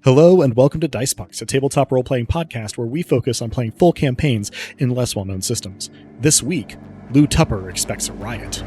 Hello and welcome to Dice Pucks, a tabletop role-playing podcast where we focus on playing full campaigns in less well-known systems. This week, Lew Tupper expects a riot.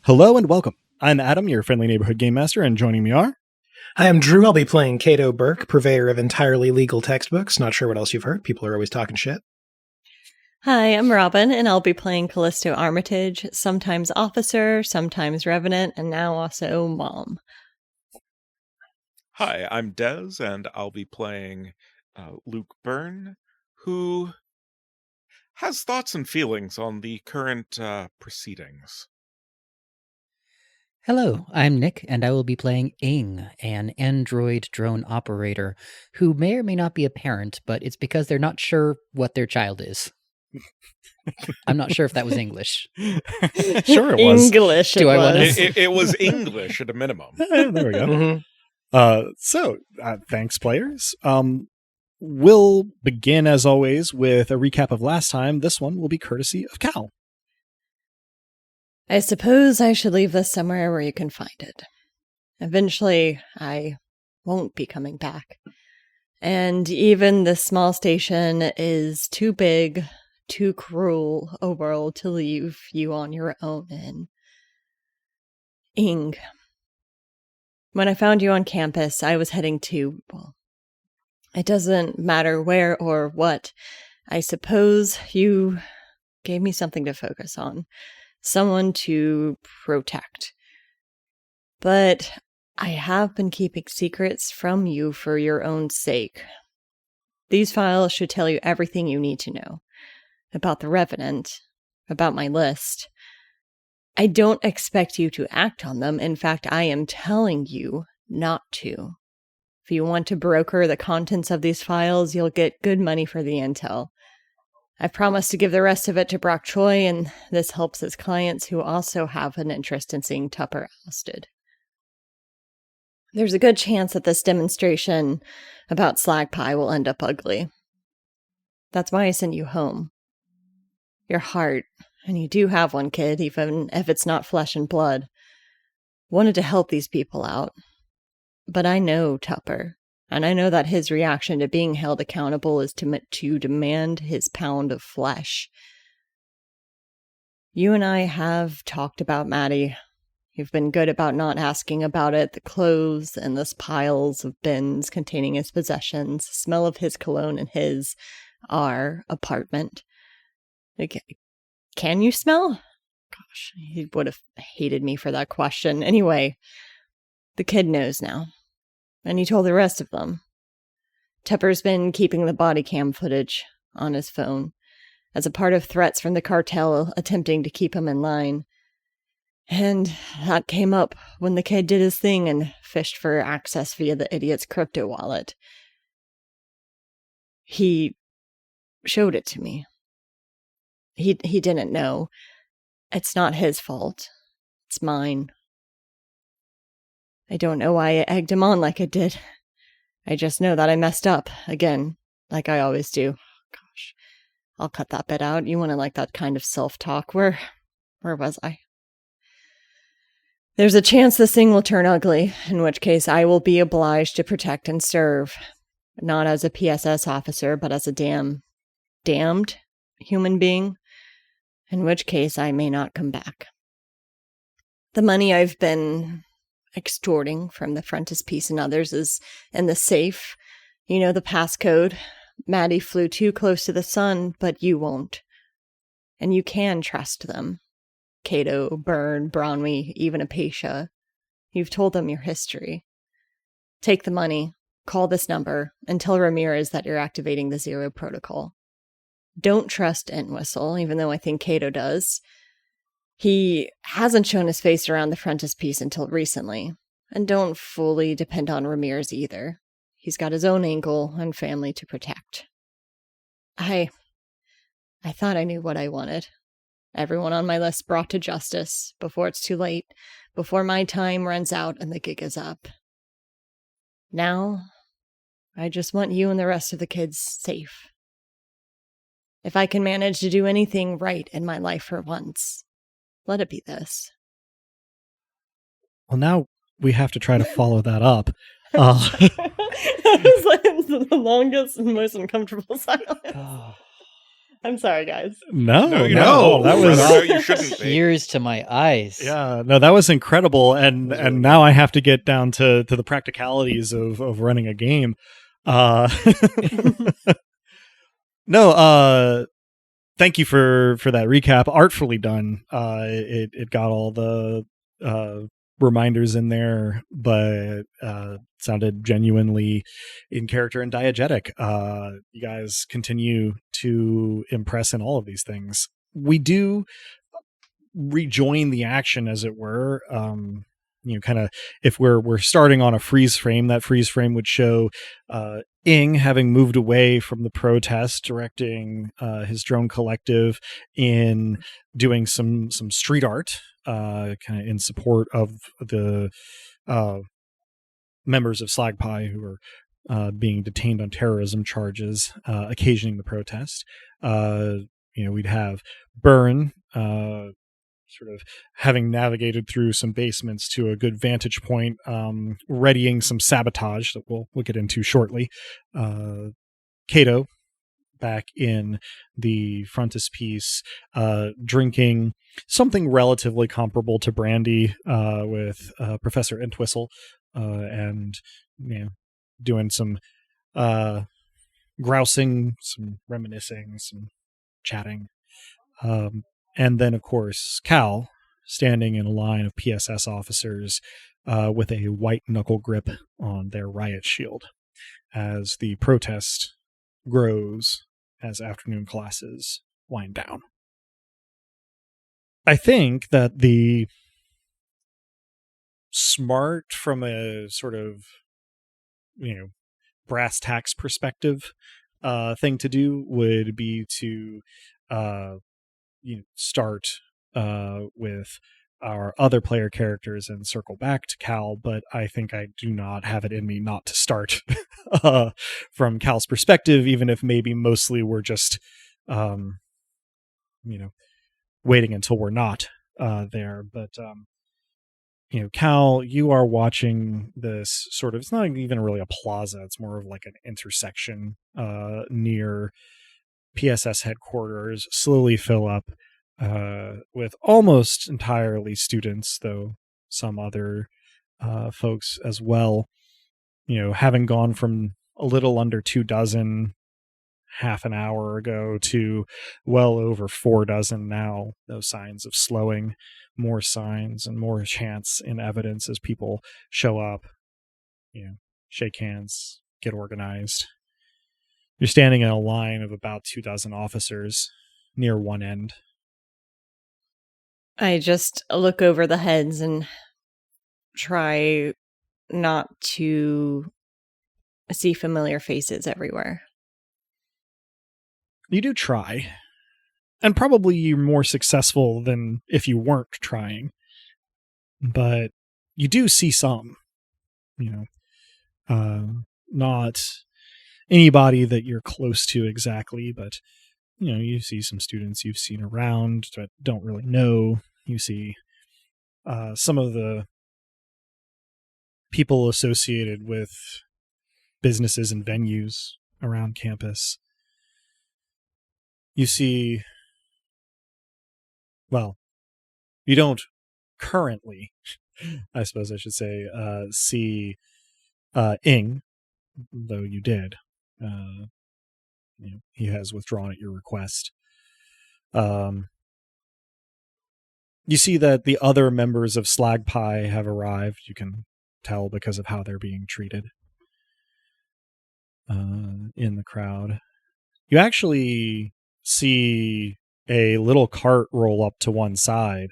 Hello and welcome. I'm Adam, your friendly neighborhood game master, and joining me are... Hi, I'm Drew. I'll be playing Cato Burke, purveyor of entirely legal textbooks. Not sure what else you've heard. People are always talking shit. Hi, I'm Robin, and I'll be playing Callisto Armitage, sometimes officer, sometimes revenant, and now also mom. Hi, I'm Dez, and I'll be playing Luke Byrne, who has thoughts and feelings on the current proceedings. Hello, I'm Nick, and I will be playing Ing, an android drone operator, who may or may not be a parent, but it's because they're not sure what their child is. I'm not sure if that was English. Sure it was. English Do it I was. wanna- It was English at a minimum. There we go. Mm-hmm. Thanks, players. We'll begin, as always, with a recap of last time. This one will be courtesy of Cal. I suppose I should leave this somewhere where you can find it. Eventually, I won't be coming back. And even this small station is too big, too cruel a world to leave you on your own in. Ing. When I found you on campus, I was heading to, well, it doesn't matter where or what. I suppose you gave me something to focus on. Someone to protect. But I have been keeping secrets from you for your own sake. These files should tell you everything you need to know. About the Revenant, about my list. I don't expect you to act on them. In fact, I am telling you not to. If you want to broker the contents of these files, you'll get good money for the intel. I've promised to give the rest of it to Brock Choi, and this helps his clients who also have an interest in seeing Tupper ousted. There's a good chance that this demonstration about Slagpie will end up ugly. That's why I sent you home. Your heart, and you do have one, kid, even if it's not flesh and blood, wanted to help these people out. But I know Tupper. And I know that his reaction to being held accountable is to demand his pound of flesh. You and I have talked about Maddie. You've been good about not asking about it. The clothes and those piles of bins containing his possessions, smell of his cologne and our apartment. Can you smell? Gosh, he would have hated me for that question. Anyway, the kid knows now. And he told the rest of them. Tupper's been keeping the body cam footage on his phone as a part of threats from the cartel attempting to keep him in line. And that came up when the kid did his thing and fished for access via the idiot's crypto wallet. He showed it to me. He didn't know. It's not his fault. It's mine. I don't know why I egged him on like I did. I just know that I messed up, again, like I always do. Gosh, I'll cut that bit out. You want to like that kind of self-talk. Where was I? There's a chance this thing will turn ugly, in which case I will be obliged to protect and serve. Not as a PSS officer, but as a damned human being, in which case I may not come back. The money I've been extorting from the Frontispiece and others is in the safe. You know the passcode. Maddie flew too close to the sun, but you won't. And you can trust them. Cato, Byrne, Bronwy, even Apatia. You've told them your history. Take the money, call this number, and tell Ramirez that you're activating the Zero Protocol. don't trust Entwistle, even though I think Cato does. He hasn't shown his face around the frontispiece until recently, and don't fully depend on Ramirez either. He's got his own angle and family to protect. I thought I knew what I wanted. Everyone on my list brought to justice before it's too late, before my time runs out and the gig is up. Now, I just want you and the rest of the kids safe. If I can manage to do anything right in my life for once, let it be this. Well, now we have to try to follow that up. That was like the longest and most uncomfortable silence. I'm sorry, guys. No, no, that was no, you shouldn't be. Tears to my eyes. Yeah, no, that was incredible, and now I have to get down to the practicalities of running a game. No, thank you for that recap. Artfully done. It got all the reminders in there, but sounded genuinely in character and diegetic. You guys continue to impress in all of these things. We do rejoin the action, as it were. Kind of, if we're starting on a freeze frame, that freeze frame would show Ing having moved away from the protest, directing his drone collective in doing some street art, kind of in support of the members of Slagpie who are being detained on terrorism charges, occasioning the protest. We'd have Burn sort of having navigated through some basements to a good vantage point, readying some sabotage that we'll get into shortly. Cato back in the frontispiece, drinking something relatively comparable to brandy with Professor Entwistle, and doing some grousing, some reminiscing, some chatting. And then, of course, Cal, standing in a line of PSS officers with a white knuckle grip on their riot shield as the protest grows as afternoon classes wind down. I think that the smart, from a sort of, brass tacks perspective thing to do would be to start with our other player characters and circle back to Cal, but I think I do not have it in me not to start from Cal's perspective, even if maybe mostly we're just waiting until we're not there. But Cal, you are watching this sort of, it's not even really a plaza, it's more of like an intersection near PSS headquarters slowly fill up with almost entirely students, though some other folks as well. Having gone from a little under 24 half an hour ago to well over 40 now. Those signs of slowing, more signs and more chance and evidence as people show up, shake hands, get organized. You're standing in a line of about 24 officers near one end. I just look over the heads and try not to see familiar faces everywhere. You do try. And probably you're more successful than if you weren't trying. But you do see some, not anybody that you're close to exactly, but you see some students you've seen around but don't really know. You see some of the people associated with businesses and venues around campus. You see, well, you don't currently, I suppose I should say, see Ing, though you did. He has withdrawn at your request. You see that the other members of Slagpie have arrived. You can tell because of how they're being treated in the crowd. You actually see a little cart roll up to one side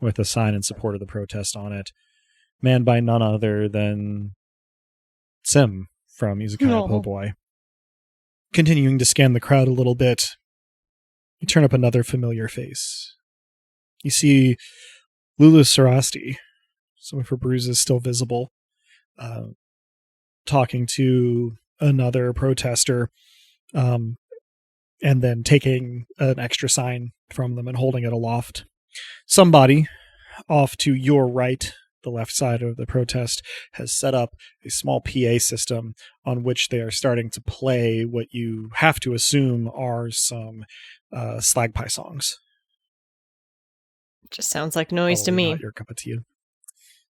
with a sign in support of the protest on it, manned by none other than Sim from Izakaya Oh. Po'boy. Continuing to scan the crowd a little bit, you turn up another familiar face. You see Lulu Sarasti, some of her bruises still visible, talking to another protester, and then taking an extra sign from them and holding it aloft. Somebody off to your right, the left side of the protest, has set up a small PA system on which they are starting to play what you have to assume are some Slagpie songs. Just sounds like noise to Probably me. not your cup of tea.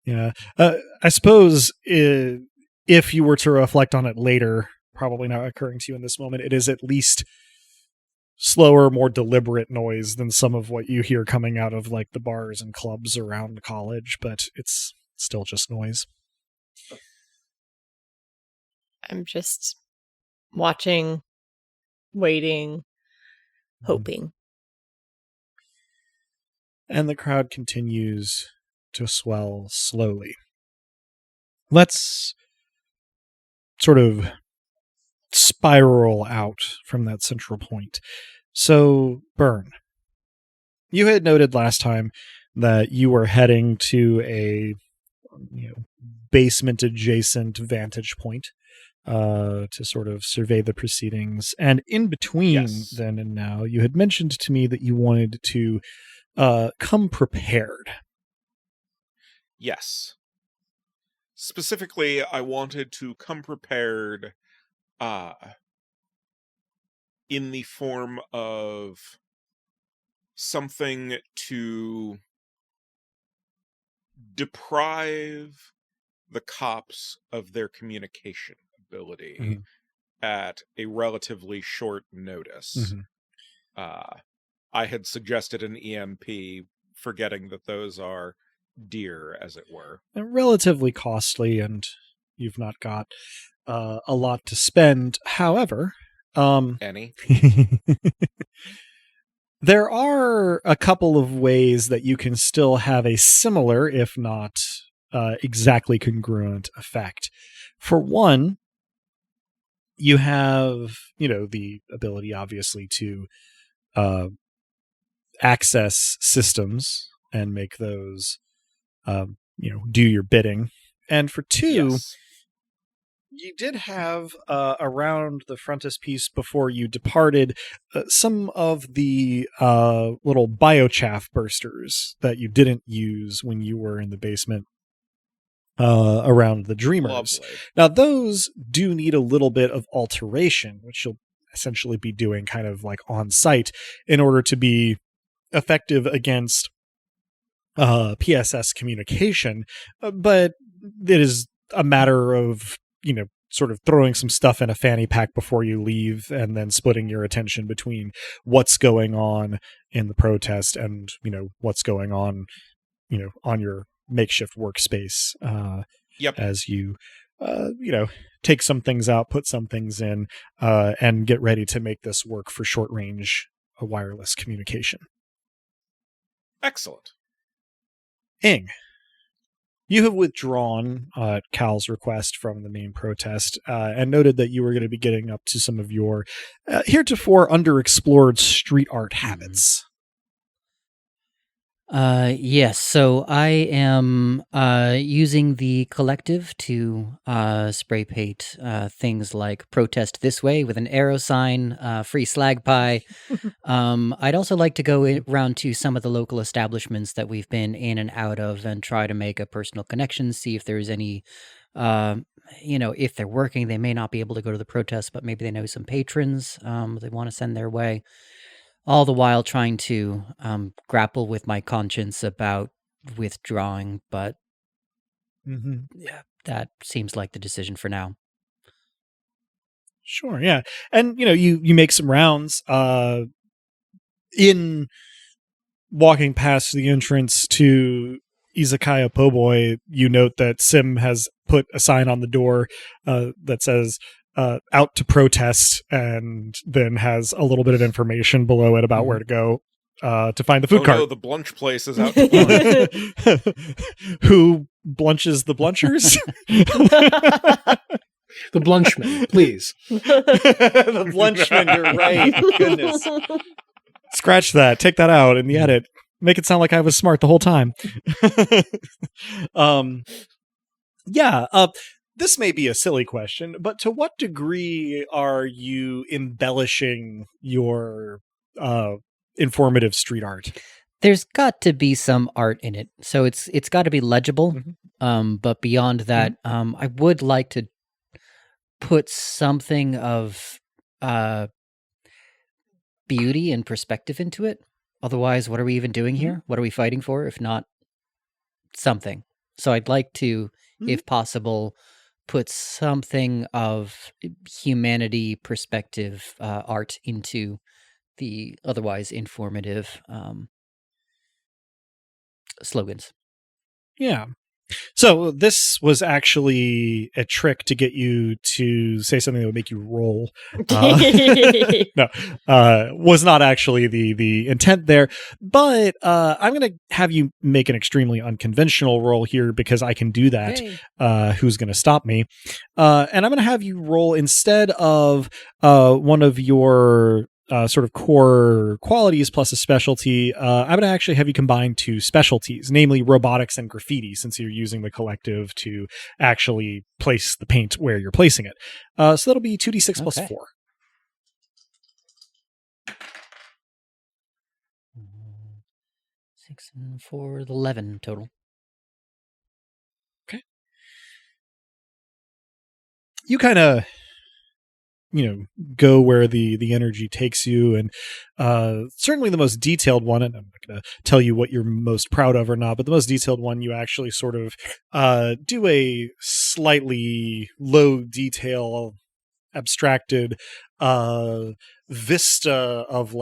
Yeah. I suppose if you were to reflect on it later, probably not occurring to you in this moment, it is at least slower, more deliberate noise than some of what you hear coming out of like the bars and clubs around the college, but it's still just noise. I'm just watching, waiting, hoping. And the crowd continues to swell slowly. Let's sort of spiral out from that central point. So, Burn, you had noted last time that you were heading to a basement adjacent vantage point to sort of survey the proceedings. And in between then and now, you had mentioned to me that you wanted to come prepared. Yes. Specifically, I wanted to come prepared in the form of something to deprive the cops of their communication ability at a relatively short notice. I had suggested an EMP, forgetting that those are dear, as it were. They're relatively costly, and you've not got a lot to spend. However, Any? there are a couple of ways that you can still have a similar, if not exactly congruent effect. For one, you have, the ability, obviously, to access systems and make those, do your bidding. And for two, you did have around the frontispiece before you departed some of the little biochaff bursters that you didn't use when you were in the basement around the Dreamers. Lovely. Now, those do need a little bit of alteration, which you'll essentially be doing kind of like on site in order to be effective against PSS communication. But it is a matter of, sort of throwing some stuff in a fanny pack before you leave and then splitting your attention between what's going on in the protest and, what's going on, on your makeshift workspace as you, take some things out, put some things in, and get ready to make this work for short range wireless communication. Excellent. Ing, you have withdrawn Cal's request from the main protest and noted that you were going to be getting up to some of your heretofore underexplored street art habits. Yes, so I am using the collective to spray paint things like protest this way with an arrow sign, free Slagpie. I'd also like to go around to some of the local establishments that we've been in and out of and try to make a personal connection, see if there's any, if they're working, they may not be able to go to the protest, but maybe they know some patrons they want to send their way. All the while trying to grapple with my conscience about withdrawing, but yeah, that seems like the decision for now. Sure, yeah. And, you make some rounds in walking past the entrance to Izakaya Po'boy. You note that Sim has put a sign on the door that says, out to protest, and then has a little bit of information below it about where to go to find the food cart. No, the Blunch place is out to blunch. Who blunches the blunchers? The Blunchman, please. The Blunchman, you're right. Goodness. Scratch that. Take that out in the edit. Make it sound like I was smart the whole time. This may be a silly question, but to what degree are you embellishing your informative street art? There's got to be some art in it, so it's got to be legible. But beyond that, I would like to put something of beauty and perspective into it. Otherwise, what are we even doing here? What are we fighting for, if not something? So I'd like to, if possible, put something of humanity perspective art into the otherwise informative slogans. Yeah. So this was actually a trick to get you to say something that would make you roll. Was not actually the intent there. But I'm going to have you make an extremely unconventional roll here because I can do that. Yay. Who's going to stop me? And I'm going to have you roll instead of one of your sort of core qualities plus a specialty. I'm going to actually have you combine two specialties, namely robotics and graffiti, since you're using the collective to actually place the paint where you're placing it. So that'll be 2d6 plus 4. 6 and 4, 11 total. Okay. You kind of go where the energy takes you, and certainly the most detailed one, and I'm not going to tell you what you're most proud of or not, but the most detailed one, you actually sort of do a slightly low detail, abstracted vista of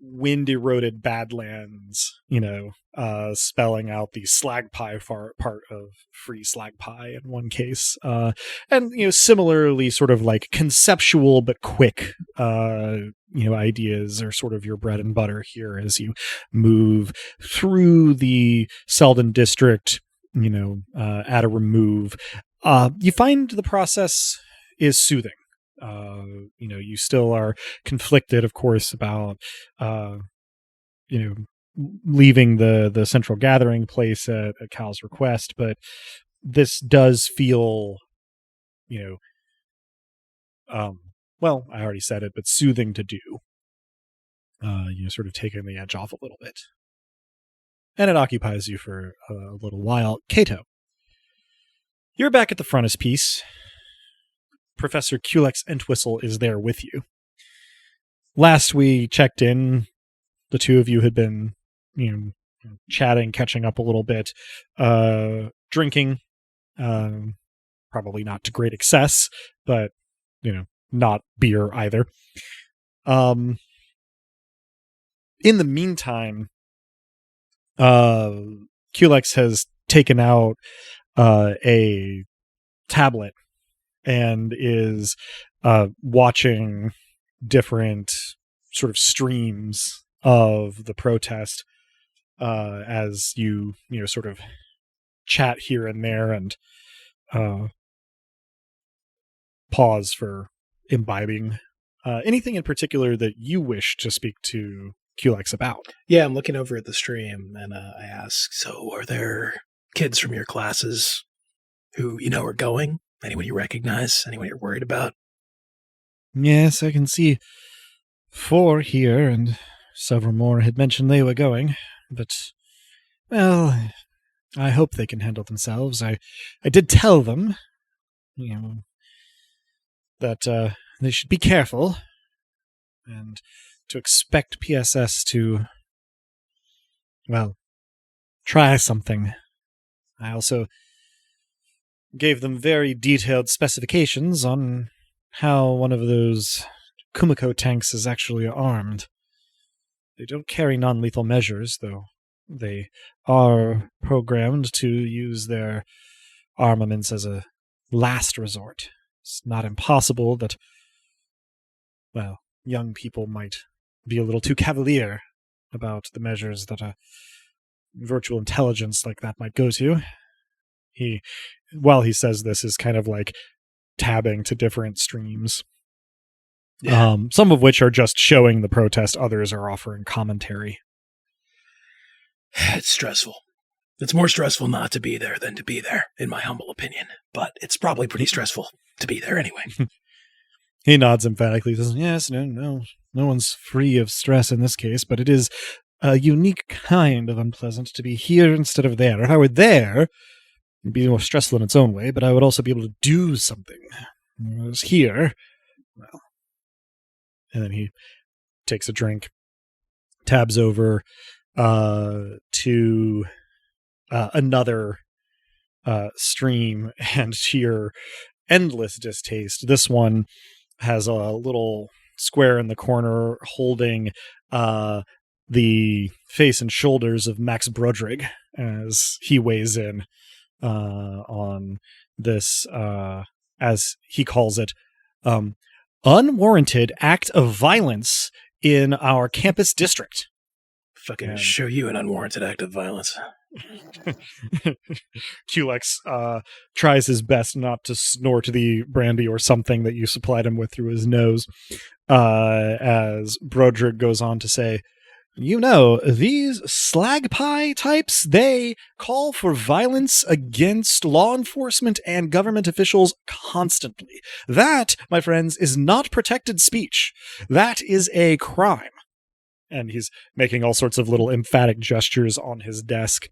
wind eroded badlands, spelling out the Slagpie part of Free Slagpie in one case. And, similarly sort of like conceptual but quick, ideas are sort of your bread and butter here as you move through the Selden District, at a remove. You find the process is soothing. You still are conflicted, of course, about, leaving the central gathering place at Cal's request, but this does feel, well, I already said it, but soothing to do. Sort of taking the edge off a little bit. And it occupies you for a little while. Cato, you're back at the Frontispiece. Professor Culex Entwistle is there with you. Last we checked in, the two of you had been, chatting, catching up a little bit, drinking, probably not to great excess, but, not beer either. In the meantime, Culex has taken out a tablet and is watching different sort of streams of the protest as you sort of chat here and there and pause for imbibing. Anything in particular that you wish to speak to Culex about? Yeah, I'm looking over at the stream and I ask, so are there kids from your classes who are going? Anyone you recognize? Anyone you're worried about? Yes, I can see 4 here, and several more had mentioned they were going. But, well, I hope they can handle themselves. I did tell them, that they should be careful, and to expect PSS to, well, try something. I also gave them very detailed specifications on how one of those Kumiko tanks is actually armed. They don't carry non-lethal measures, though they are programmed to use their armaments as a last resort. It's not impossible that, well, young people might be a little too cavalier about the measures that a virtual intelligence like that might go to. While he says this, is kind of like tabbing to different streams. Yeah. Some of which are just showing the protest, others are offering commentary. It's stressful. It's more stressful not to be there than to be there, in my humble opinion. But it's probably pretty stressful to be there anyway. He nods emphatically, says, yes, no one's free of stress in this case, but it is a unique kind of unpleasant to be here instead of there. If I were there, it'd be more stressful in its own way, but I would also be able to do something. If I was here, well... And then he takes a drink, tabs over to another stream, and to your endless distaste, this one has a little square in the corner holding the face and shoulders of Max Broderick as he weighs in on this, as he calls it, unwarranted act of violence in our campus district. Fucking show you an unwarranted act of violence. Culex tries his best not to snort the brandy or something that you supplied him with through his nose, as Broderick goes on to say, you know, these Slagpie types, they call for violence against law enforcement and government officials constantly. That, my friends, is not protected speech. That is a crime. And he's making all sorts of little emphatic gestures on his desk.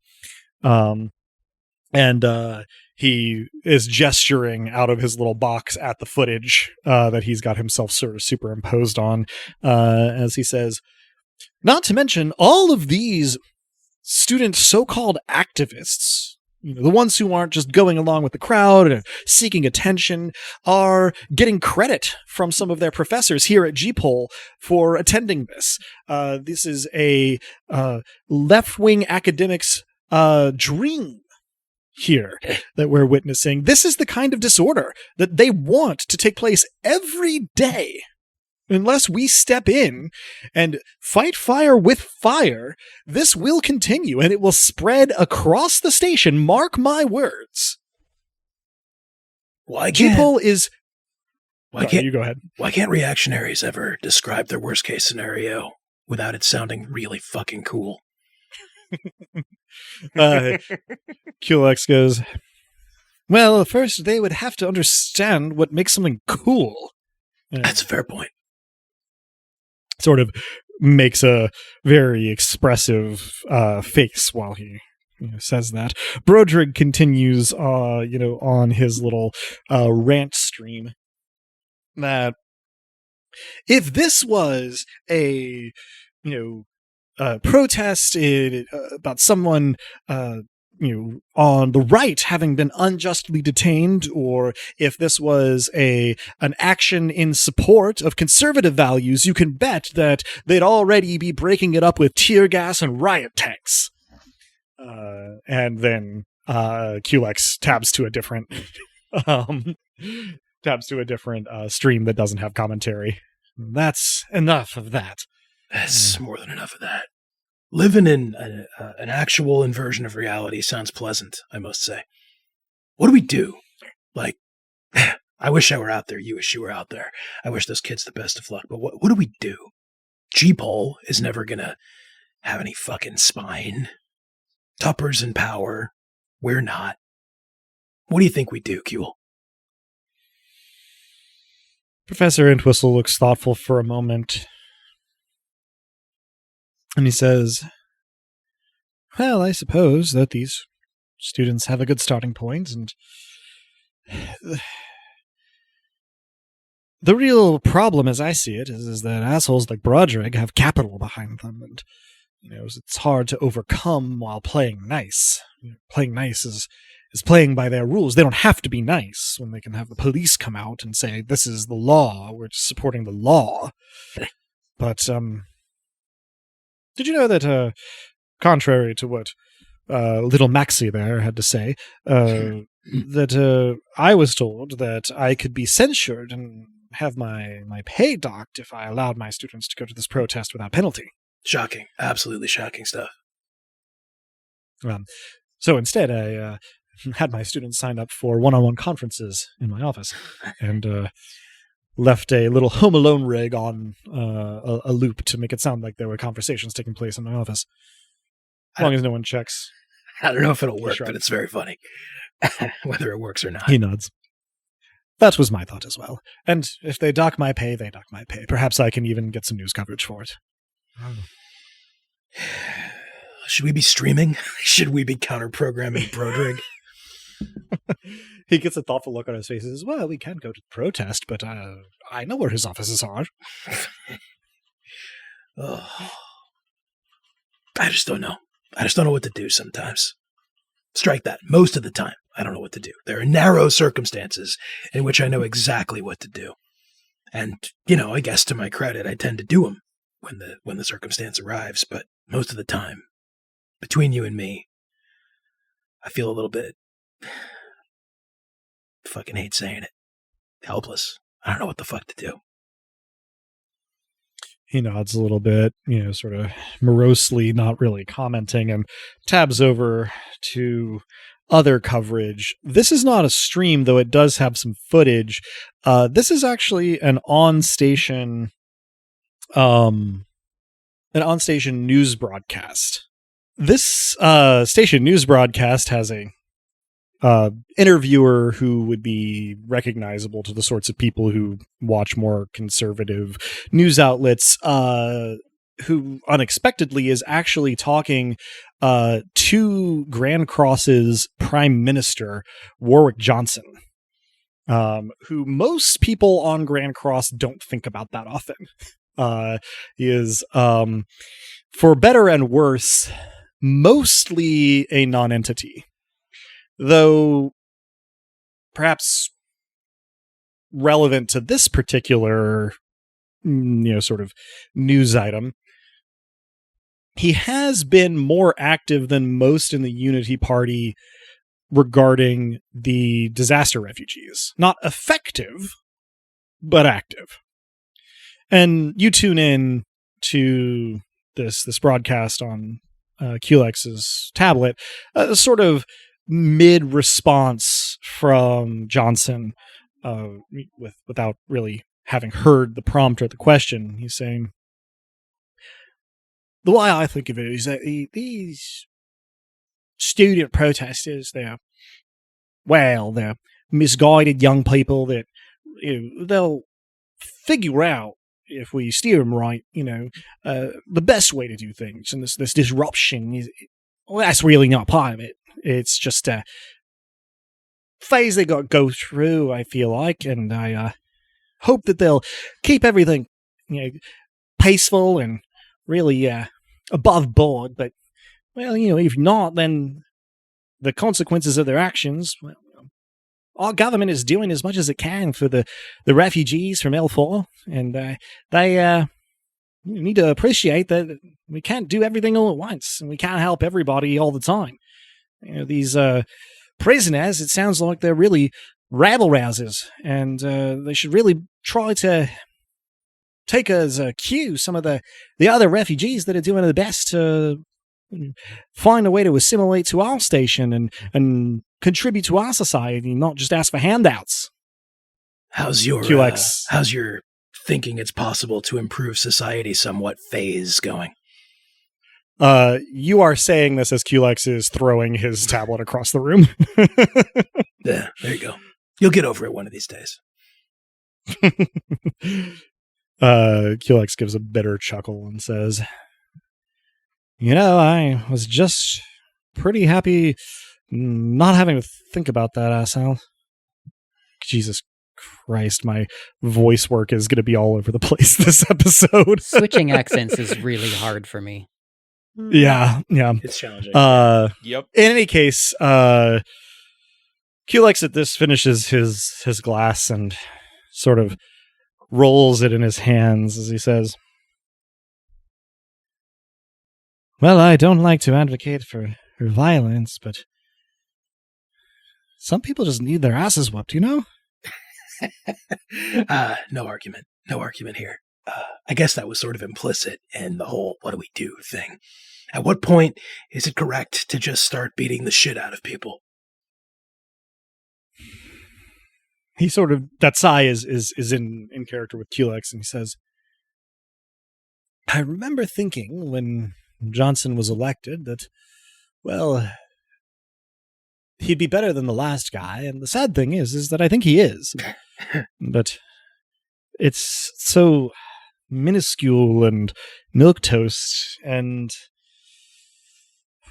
He is gesturing out of his little box at the footage that he's got himself sort of superimposed on, as he says, not to mention all of these student so-called activists, you know, the ones who aren't just going along with the crowd and seeking attention, are getting credit from some of their professors here at GPOL for attending this. This is a left-wing academics' dream here that we're witnessing. This is the kind of disorder that they want to take place every day. Unless we step in and fight fire with fire, this will continue and it will spread across the station. Mark my words. Why can't you go ahead? Why can't reactionaries ever describe their worst case scenario without it sounding really fucking cool? Culex goes, well, first they would have to understand what makes something cool. That's a fair point. Sort of makes a very expressive face while he says that. Broderick continues, on his little rant stream that if this was a protest about someone on the right having been unjustly detained, or if this was an action in support of conservative values, you can bet that they'd already be breaking it up with tear gas and riot tanks. And then Culex tabs to a different stream that doesn't have commentary. That's enough of that. That's more than enough of that. Living in an actual inversion of reality sounds pleasant, I must say. What do we do? Like, I wish I were out there. You wish you were out there. I wish those kids the best of luck. But what do we do? GPOL is never going to have any fucking spine. Tupper's in power. We're not. What do you think we do, Kuehl? Professor Entwistle looks thoughtful for a moment. And he says, well, I suppose that these students have a good starting point, and the real problem, as I see it, is that assholes like Broderick have capital behind them, and it's hard to overcome while playing nice. Playing nice is playing by their rules. They don't have to be nice when they can have the police come out and say, this is the law, we're just supporting the law. But, did you know that, contrary to what little Maxie there had to say, that I was told that I could be censured and have my pay docked if I allowed my students to go to this protest without penalty. Shocking. Absolutely shocking stuff. So instead, I had my students sign up for one-on-one conferences in my office and left a little Home Alone rig on a loop to make it sound like there were conversations taking place in my office. As long as no one checks. I don't know if it'll work, but it's very funny. Whether it works or not. He nods. That was my thought as well. And if they dock my pay, they dock my pay. Perhaps I can even get some news coverage for it. Should we be streaming? Should we be counter-programming Brodrig? He gets a thoughtful look on his face and says, well, we can go to the protest, but I know where his offices are. Oh. I just don't know. I just don't know what to do sometimes. Strike that. Most of the time, I don't know what to do. There are narrow circumstances in which I know exactly what to do. And, I guess to my credit, I tend to do them when the circumstance arrives. But most of the time, between you and me, I feel a little bit, fucking hate saying it, helpless. I don't know what the fuck to do. He nods a little bit, sort of morosely, not really commenting, and tabs over to other coverage. This is not a stream, though it does have some footage. This is actually an on-station news broadcast. This station news broadcast has a interviewer who would be recognizable to the sorts of people who watch more conservative news outlets, who unexpectedly is actually talking to Grand Cross's Prime Minister, Warwick Johnson, who most people on Grand Cross don't think about that often. He is, for better and worse, mostly a non-entity. Though perhaps relevant to this particular, sort of news item, he has been more active than most in the Unity Party regarding the disaster refugees. Not effective, but active. And you tune in to this broadcast on QLEX's tablet, sort of mid-response from Johnson, without really having heard the prompt or the question. He's saying, the way I think of it is that these student protesters, they're misguided young people that they'll figure out, if we steer them right, the best way to do things. And this disruption that's really not part of it. It's just a phase they got to go through, I feel like, and I hope that they'll keep everything, peaceful and really above board. But, if not, then the consequences of their actions, our government is doing as much as it can for the refugees from L4, and they need to appreciate that we can't do everything all at once, and we can't help everybody all the time. These prisoners, it sounds like they're really rabble-rousers, and they should really try to take as a cue some of the other refugees that are doing their best to find a way to assimilate to our station and contribute to our society, not just ask for handouts. How's your thinking it's possible to improve society somewhat phase going? You are saying this as QLEX is throwing his tablet across the room. Yeah, there you go. You'll get over it one of these days. QLEX gives a bitter chuckle and says, I was just pretty happy not having to think about that, Sal. Jesus Christ, my voice work is going to be all over the place this episode. Switching accents is really hard for me. Yeah. It's challenging. Yep. In any case, QLEX at this finishes his glass and sort of rolls it in his hands as he says, well, I don't like to advocate for violence, but some people just need their asses whooped, you know? No argument. No argument here. I guess that was sort of implicit in the whole what do we do thing. At what point is it correct to just start beating the shit out of people? He sort of, that sigh is in character with Culex, and he says, I remember thinking when Johnson was elected that, well, he'd be better than the last guy, and the sad thing is that I think he is. But it's so minuscule and milquetoast and,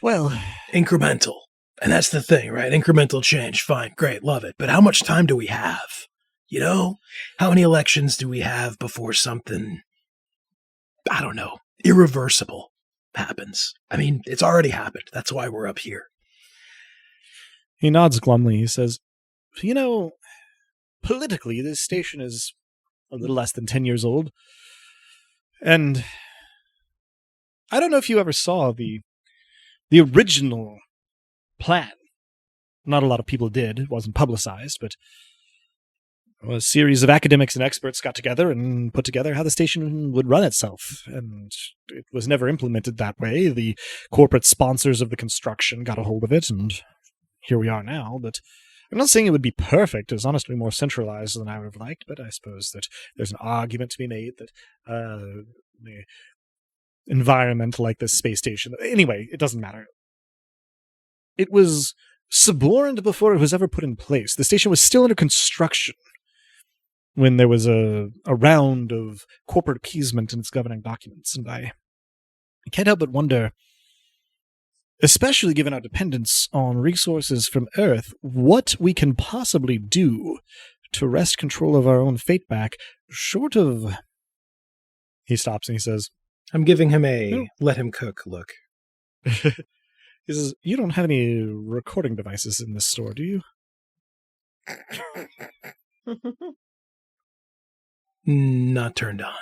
well... Incremental. And that's the thing, right? Incremental change. Fine, great, love it. But how much time do we have? You know? How many elections do we have before something, I don't know, irreversible happens? I mean, it's already happened. That's why we're up here. He nods glumly. He says, you know, politically, this station is a little less than 10 years old. And I don't know if you ever saw the original plan. Not a lot of people did. It wasn't publicized, but a series of academics and experts got together and put together how the station would run itself. And it was never implemented that way. The corporate sponsors of the construction got a hold of it, and here we are now. But I'm not saying it would be perfect. It's honestly more centralized than I would have liked, but I suppose that there's an argument to be made that the environment like this space station... Anyway, it doesn't matter. It was suborned before it was ever put in place. The station was still under construction when there was a round of corporate appeasement in its governing documents, and I can't help but wonder, especially given our dependence on resources from Earth, what we can possibly do to wrest control of our own fate back, short of... He stops and he says... I'm giving him a let him cook look. He says, you don't have any recording devices in this store, do you? Not turned on.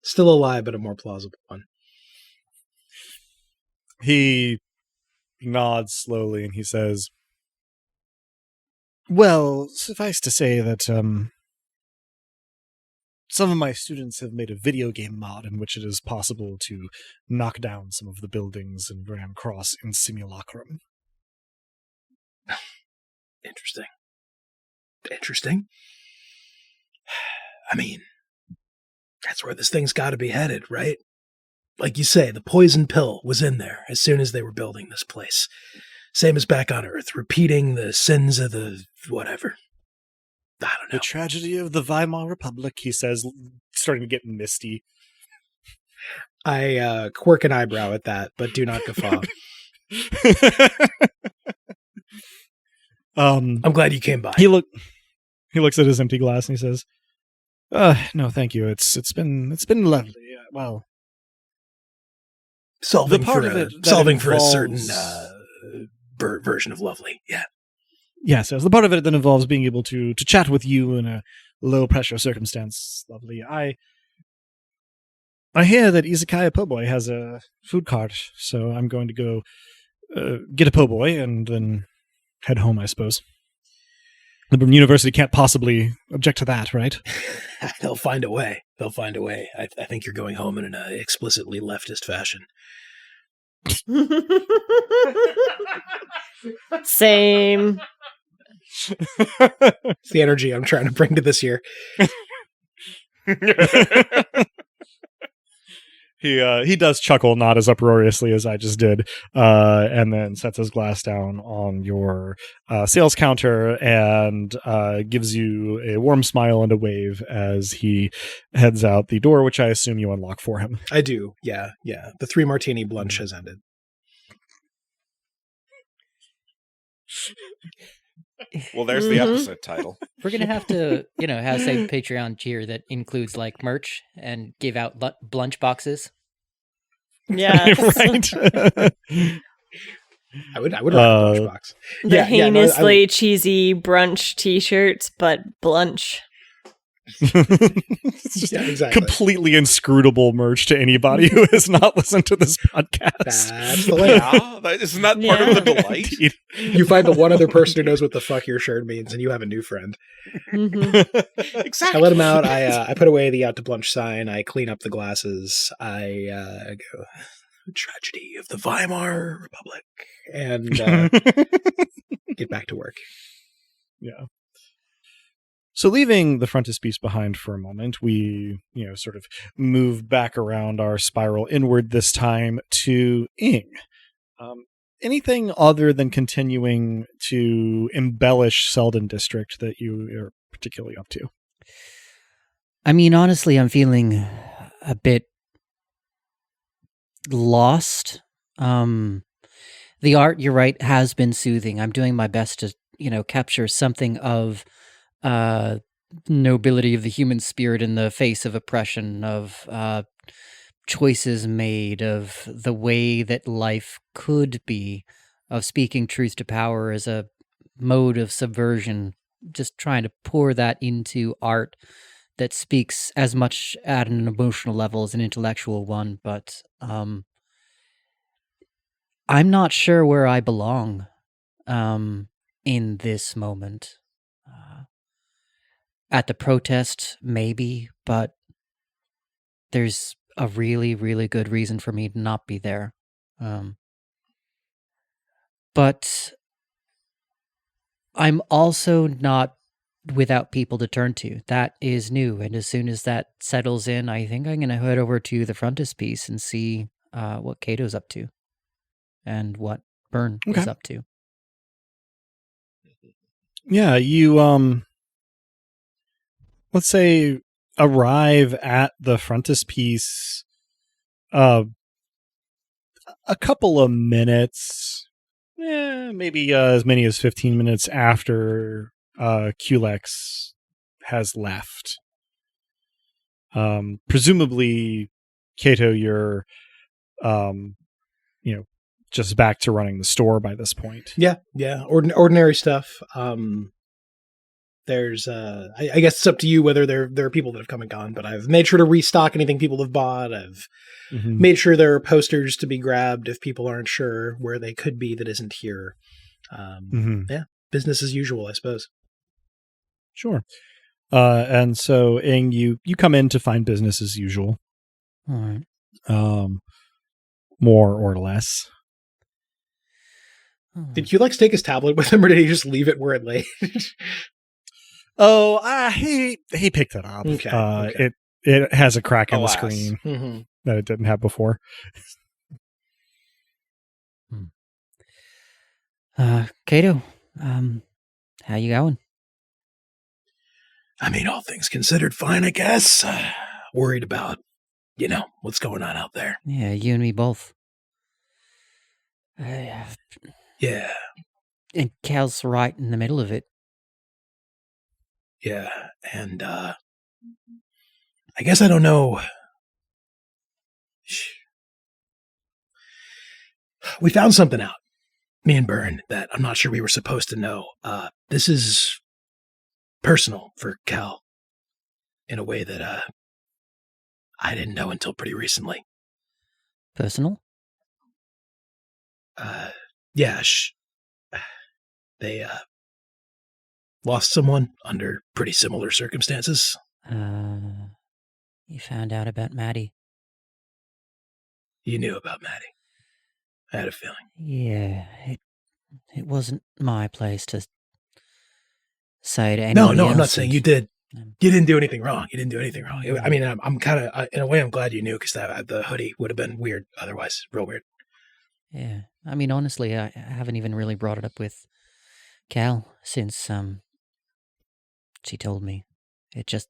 Still a lie, but a more plausible one. He nods slowly and he says, well, suffice to say that some of my students have made a video game mod in which it is possible to knock down some of the buildings in Graham Cross in simulacrum. Interesting. Interesting. I mean, that's where this thing's got to be headed, right? Like you say, the poison pill was in there as soon as they were building this place. Same as back on Earth, repeating the sins of the whatever. I don't know. The tragedy of the Weimar Republic, he says, starting to get misty. I quirk an eyebrow at that, but do not guffaw. I'm glad you came by. He looks at his empty glass and he says, no, thank you. It's been lovely. Well, solving for a certain version of lovely. Yeah. Yes, the part of it that involves being able to chat with you in a low-pressure circumstance. Lovely. I hear that Izakaya Po' Boy has a food cart, so I'm going to go get a po' boy and then head home, I suppose. The university can't possibly object to that, right? They'll find a way. I think you're going home in an explicitly leftist fashion. Same. It's the energy I'm trying to bring to this year. He does chuckle, not as uproariously as I just did, and then sets his glass down on your sales counter and gives you a warm smile and a wave as he heads out the door, which I assume you unlock for him. I do, yeah. The 3 martini blunch has ended. Well, there's the episode title. We're going to have to, have a Patreon tier that includes like merch and give out blunch boxes. Yeah. Right. I would write a brunch box. The heinously cheesy brunch t-shirts, but blunch. It's just Yeah, exactly. completely inscrutable merch to anybody who has not listened to this podcast. That's the layout. Isn't that part of the delight? Indeed. You find the one other person who knows what the fuck your shirt means, and you have a new friend. Exactly. I let him out. I put away the out to lunch sign. I clean up the glasses. I go, tragedy of the Weimar Republic, and get back to work. Yeah. So leaving the frontispiece behind for a moment, we, sort of move back around our spiral inward this time to Ing. Anything other than continuing to embellish Selden District that you are particularly up to? I mean, honestly, I'm feeling a bit lost. The art, you're right, has been soothing. I'm doing my best to, capture something of nobility of the human spirit in the face of oppression, of choices made, of the way that life could be, of speaking truth to power as a mode of subversion, just trying to pour that into art that speaks as much at an emotional level as an intellectual one. But I'm not sure where I belong in this moment. At the protest, maybe, but there's a really, really good reason for me to not be there. But I'm also not without people to turn to. That is new, and as soon as that settles in, I think I'm going to head over to the frontispiece and see what Cato's up to and what Byrne is up to. Yeah, you let's say arrive at the frontispiece a couple of minutes, maybe as many as 15 minutes after Culex has left. Presumably, Cato, you're just back to running the store by this point. Yeah. Ordinary stuff. There's, I guess it's up to you whether there are people that have come and gone, but I've made sure to restock anything people have bought. I've made sure there are posters to be grabbed if people aren't sure where they could be that isn't here. Yeah, business as usual, I suppose. Sure. And so, Ing, you come in to find business as usual. All right. More or less. Did Culex take his tablet with him, or did he just leave it where it lay? He picked it up. Okay. It has a crack in the screen that it didn't have before. Cato, how you going? I mean, all things considered, fine, I guess. Worried about, what's going on out there. Yeah, you and me both. Yeah. And Cal's right in the middle of it. Yeah, and I guess I don't know. We found something out, me and Byrne, that I'm not sure we were supposed to know. This is personal for Cal in a way that I didn't know until pretty recently. Personal? Yeah, they lost someone under pretty similar circumstances. You found out about Maddie? You knew about Maddie. I had a feeling. Yeah, it wasn't my place to say to anyone. No, I'm not saying you did. You didn't do anything wrong. I mean, I'm kind of, in a way, I'm glad you knew, because the hoodie would have been weird otherwise. Real weird. Yeah, I mean, honestly, I haven't even really brought it up with Cal since she told me. It's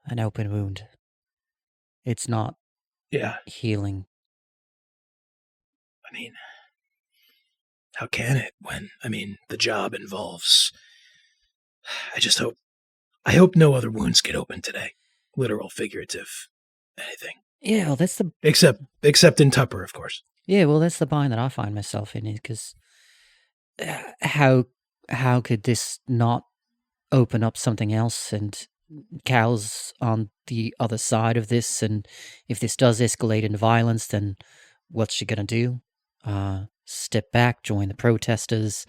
an open wound. It's not healing. I mean, how can it when, the job involves... I hope no other wounds get open today. Literal, figurative, anything. Yeah, well, that's the... Except in Tupper, of course. Yeah, well, that's the bind that I find myself in, because how could this not open up something else, and Cal's on the other side of this, and if this does escalate into violence, then what's she gonna do? Step back, join the protesters?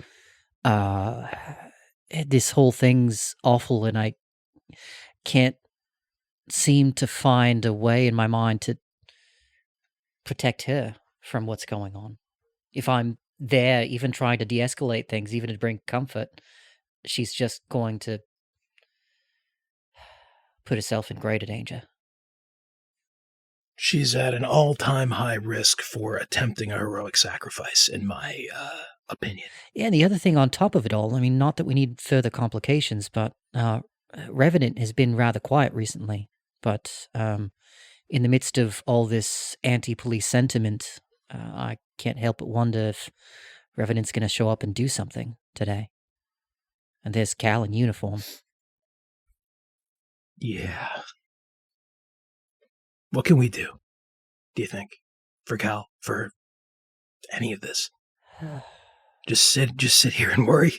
This whole thing's awful, and I can't seem to find a way in my mind to protect her from what's going on. If I'm there, even trying to de-escalate things, even to bring comfort, she's just going to put herself in greater danger. She's at an all-time high risk for attempting a heroic sacrifice, in my opinion. Yeah, and the other thing on top of it all, I mean, not that we need further complications, but Revenant has been rather quiet recently. But in the midst of all this anti-police sentiment, I can't help but wonder if Revenant's going to show up and do something today. And there's Cal in uniform. Yeah. What can we do you think? For Cal? For any of this? Just sit here and worry?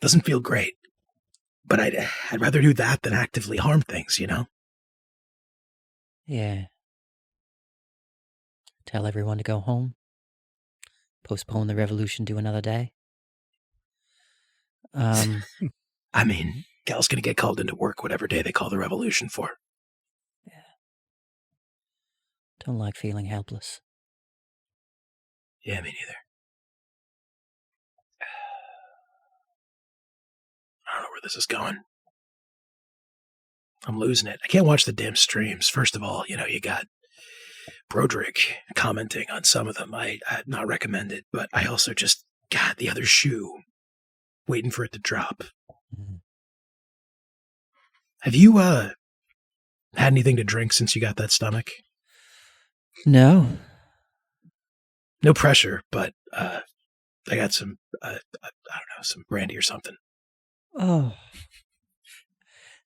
Doesn't feel great. But I'd rather do that than actively harm things, you know? Yeah. Tell everyone to go home. Postpone the revolution to another day. I mean, Cal's gonna get called into work whatever day they call the revolution for. Yeah. Don't like feeling helpless. Yeah, me neither. I don't know where this is going. I'm losing it. I can't watch the damn streams. First of all, you got Broderick commenting on some of them. I'd not recommend it, but I also just got the other shoe waiting for it to drop. Mm-hmm. Have you had anything to drink since you got that stomach? No. No pressure, but I got some, I don't know, some brandy or something. Oh.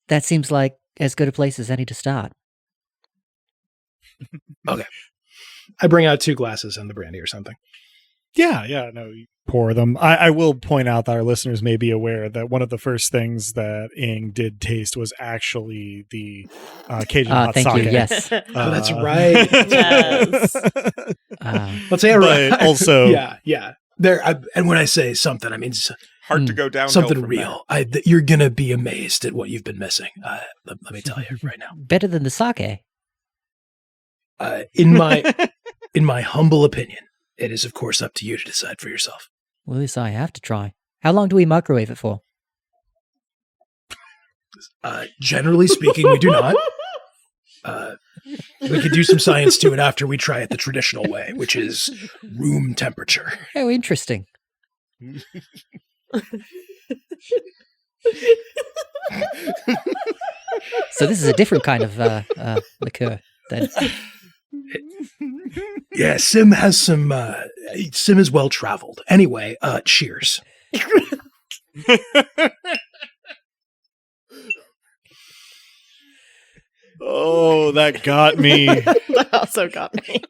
That seems like as good a place as any to start. Okay. I bring out 2 glasses and the brandy or something. Yeah, no, you pour them. I will point out that our listeners may be aware that one of the first things that Ing did taste was actually the Cajun hot thank sake. you, yes. Oh, that's right. Yes. Let's say right. But also, yeah. There, and when I say something, I mean Hard to go downhill something from real. You're gonna be amazed at what you've been missing. Let me tell you right now. Better than the sake. In my humble opinion, it is of course up to you to decide for yourself. Well, at least I have to try. How long do we microwave it for? Generally speaking, we do not. We could do some science to it after we try it the traditional way, which is room temperature. Oh, interesting. So this is a different kind of liqueur then. Yeah, Sim has some. Sim is well traveled. Anyway, cheers. oh, that got me. That also got me.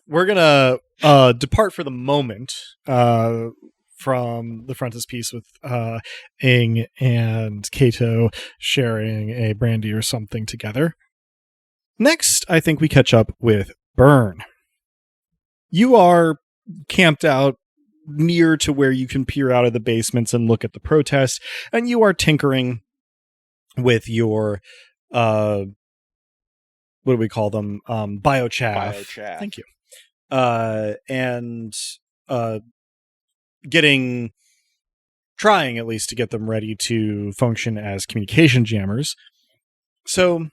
We're gonna depart for the moment from the frontispiece with Ing and Kato sharing a brandy or something together. Next, I think we catch up with Burn. You are camped out near to where you can peer out of the basements and look at the protest, and you are tinkering with your what do we call them? Biochaff. Biochaff. Thank you. And trying at least to get them ready to function as communication jammers. So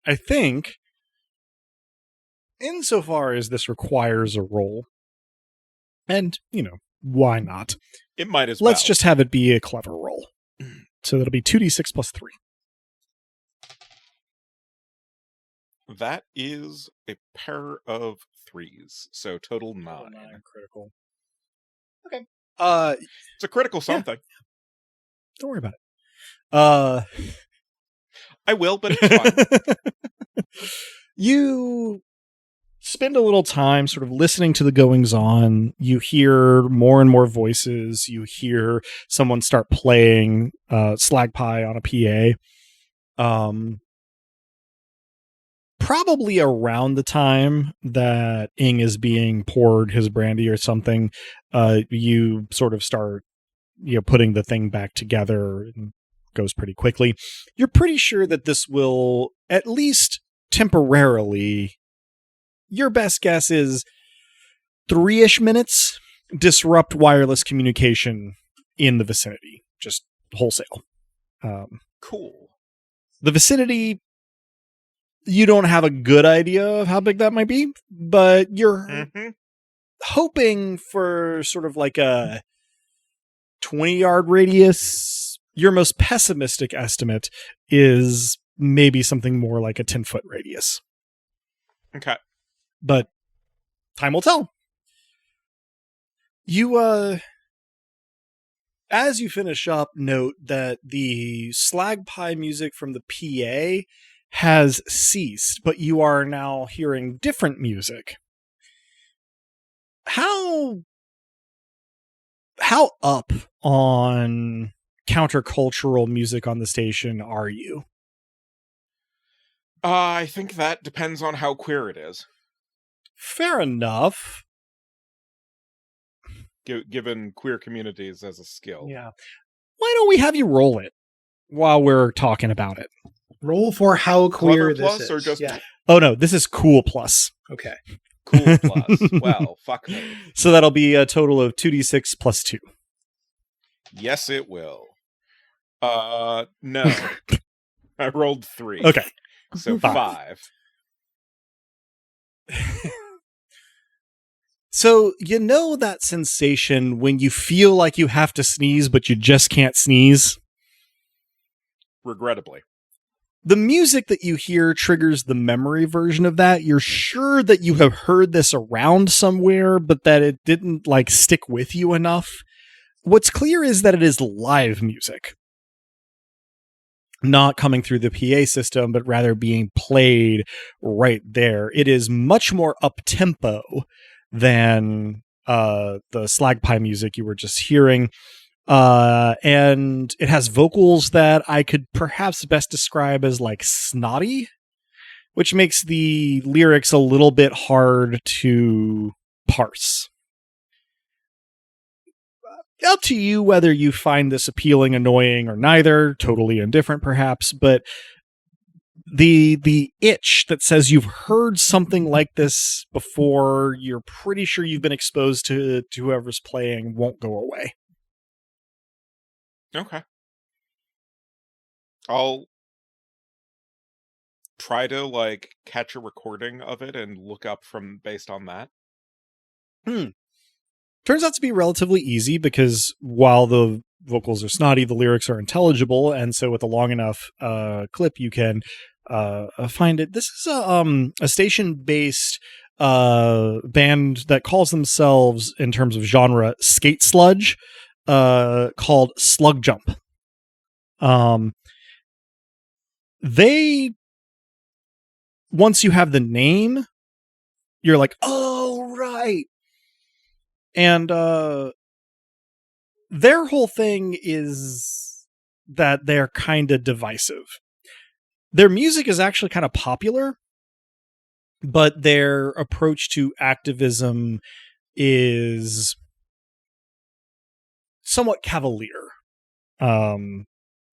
I think insofar as this requires a roll, and why not? It might as well. Let's just have it be a clever roll. So that'll be 2d6 plus 3. That is a pair of 3s, so total 9. Critical. Okay. It's a critical something. Don't worry about it. I will, but it's fine. You spend a little time sort of listening to the goings on. You hear more and more voices. You hear someone start playing Slagpie on a PA. Probably around the time that Ing is being poured his brandy or something, you sort of start, putting the thing back together, and goes pretty quickly. You're pretty sure that this will, at least temporarily, your best guess is 3-ish minutes, disrupt wireless communication in the vicinity, just wholesale. Cool. The vicinity, you don't have a good idea of how big that might be, but you're hoping for sort of like a 20-yard radius. Your most pessimistic estimate is maybe something more like a 10-foot radius. Okay. But time will tell. You, as you finish up, note that the Slagpie music from the PA has ceased, but you are now hearing different music. How up on countercultural music on the station are you? I think that depends on how queer it is. Fair enough. Given queer communities as a skill. Yeah. Why don't we have you roll it while we're talking about it? Roll for how queer Clever this plus is. or just Oh no, this is cool plus. Okay. cool plus? Well, fuck me. So that'll be a total of 2d6 plus 2. Yes, it will. No. I rolled 3. Okay. So 5. So that sensation when you feel like you have to sneeze, but you just can't sneeze? Regrettably. The music that you hear triggers the memory version of that. You're sure that you have heard this around somewhere, but that it didn't stick with you enough. What's clear is that it is live music. Not coming through the PA system, but rather being played right there. It is much more up-tempo than the Slagpie music you were just hearing. And it has vocals that I could perhaps best describe as snotty, which makes the lyrics a little bit hard to parse. Up to you whether you find this appealing, annoying, or neither. Totally indifferent, perhaps. But the itch that says you've heard something like this before, you're pretty sure you've been exposed to whoever's playing, won't go away. Okay. I'll try to catch a recording of it and look up based on that. Turns out to be relatively easy because while the vocals are snotty, the lyrics are intelligible, and so with a long enough clip, you can find it. This is a station-based band that calls themselves, in terms of genre, skate sludge, called Slug Jump. They, once you have the name, you're like, oh, right. And their whole thing is that they're kind of divisive. Their music is actually kind of popular, but their approach to activism is somewhat cavalier.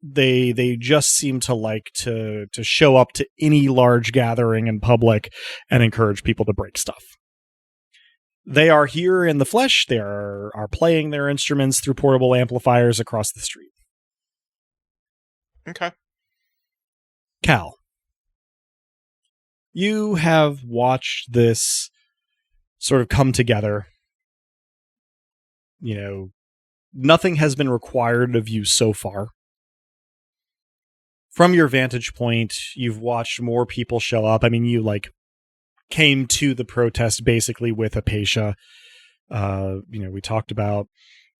They just seem to like to show up to any large gathering in public and encourage people to break stuff. They are here in the flesh. They are playing their instruments through portable amplifiers across the street. Okay. Cal, you have watched this sort of come together. Nothing has been required of you so far. From your vantage point, you've watched more people show up. I mean, you came to the protest basically with Apatia. We talked about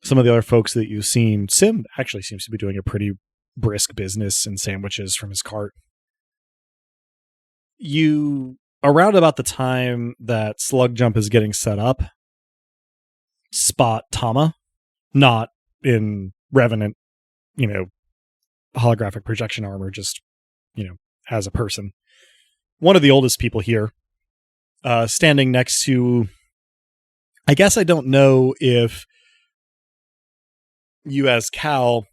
some of the other folks that you've seen. Sim actually seems to be doing a pretty brisk business in sandwiches from his cart. You around about the time that Slug Jump is getting set up, spot Tama, not in Revenant, holographic projection armor, just, as a person. One of the oldest people here, standing next to, I guess I don't know if you as Cal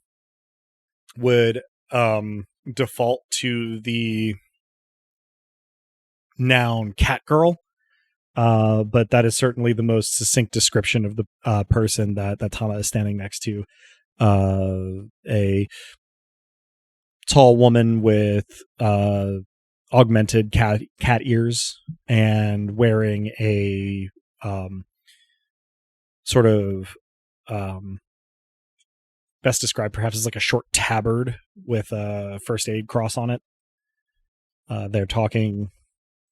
would default to the noun cat girl, but that is certainly the most succinct description of the person that Tama is standing next to. A tall woman with augmented cat ears and wearing a sort of best described perhaps as like a short tabard with a first aid cross on it. They're talking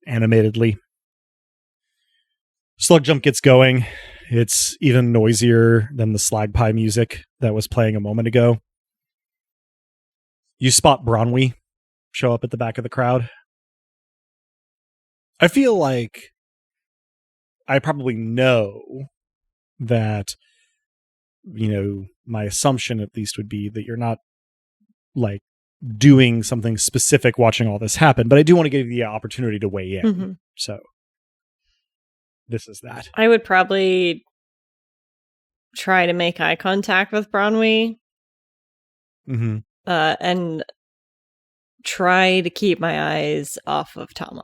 animatedly. Slug Jump gets going. It's even noisier than the Slagpie music that was playing a moment ago. You spot Bronwy show up at the back of the crowd. I feel like I probably know that, my assumption at least would be that you're not like doing something specific watching all this happen, but I do want to give you the opportunity to weigh in. Mm-hmm. So this is that. I would probably try to make eye contact with Bronwy. Mm-hmm. And try to keep my eyes off of Tama.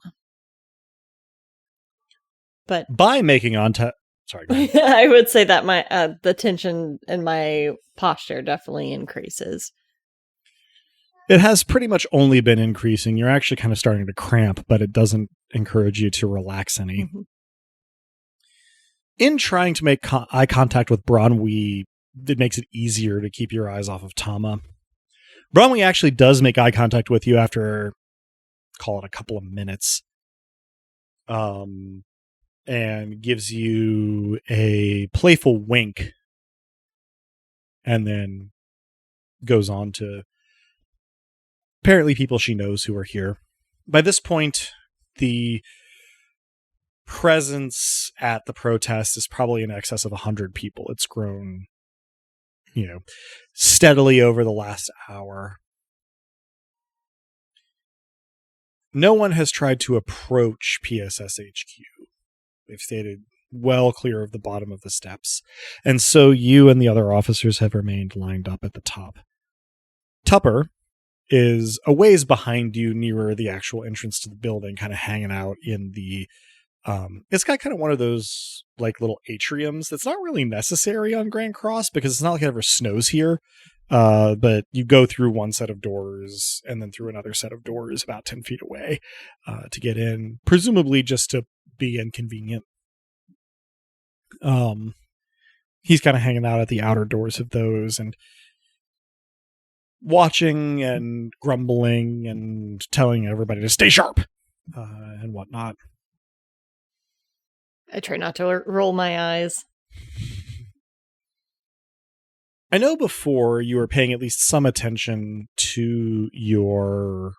But by making sorry, go ahead. I would say that my the tension in my posture definitely increases. It has pretty much only been increasing. You're actually kind of starting to cramp, but it doesn't encourage you to relax any. Mm-hmm. In trying to make eye contact with Bronwy, it makes it easier to keep your eyes off of Tama. Bronwy actually does make eye contact with you after, call it a couple of minutes, and gives you a playful wink, and then goes on to apparently people she knows who are here. By this point, the presence at the protest is probably in excess of 100 people. It's grown, steadily over the last hour. No one has tried to approach PSS HQ. They've stayed well clear of the bottom of the steps. And so you and the other officers have remained lined up at the top. Tupper is a ways behind you nearer the actual entrance to the building, kind of hanging out in the it's got kind of one of those like little atriums that's not really necessary on Grand Cross because it's not like it ever snows here. But you go through one set of doors and then through another set of doors about 10 feet away to get in, presumably just to be inconvenient. He's kind of hanging out at the outer doors of those and watching and grumbling and telling everybody to stay sharp and whatnot. I try not to roll my eyes. I know before you were paying at least some attention to your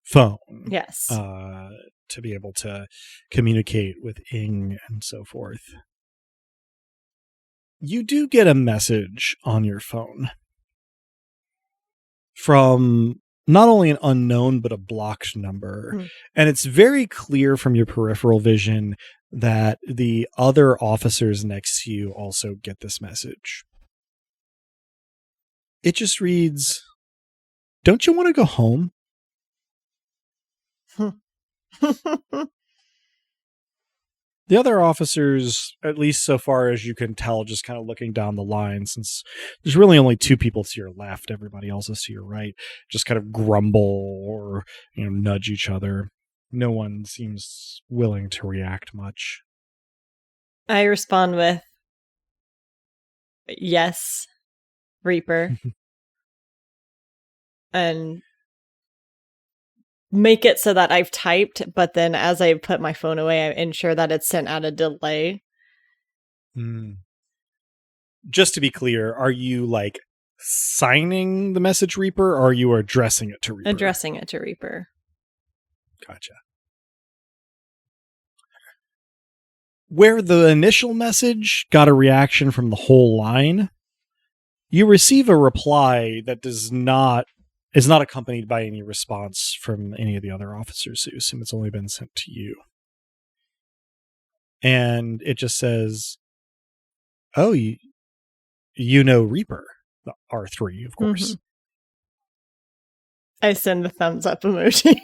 phone. Yes. To be able to communicate with Ing and so forth. You do get a message on your phone from not only an unknown, but a blocked number. Mm. And it's very clear from your peripheral vision that the other officers next to you also get this message. It just reads, "Don't you want to go home?" The other officers, at least so far as you can tell, just kind of looking down the line, since there's really only two people to your left, everybody else is to your right, just kind of grumble or, nudge each other. No one seems willing to react much. I respond with, "Yes, Reaper." And make it so that I've typed, but then as I put my phone away, I ensure that it's sent at a delay. Just to be clear, are you signing the message Reaper, or are you addressing it to Reaper? Addressing it to Reaper. Gotcha. Where the initial message got a reaction from the whole line, you receive a reply that is not accompanied by any response from any of the other officers, so you assume it's only been sent to you. And it just says, oh, you know Reaper, the R3, of course. I send the thumbs up emoji.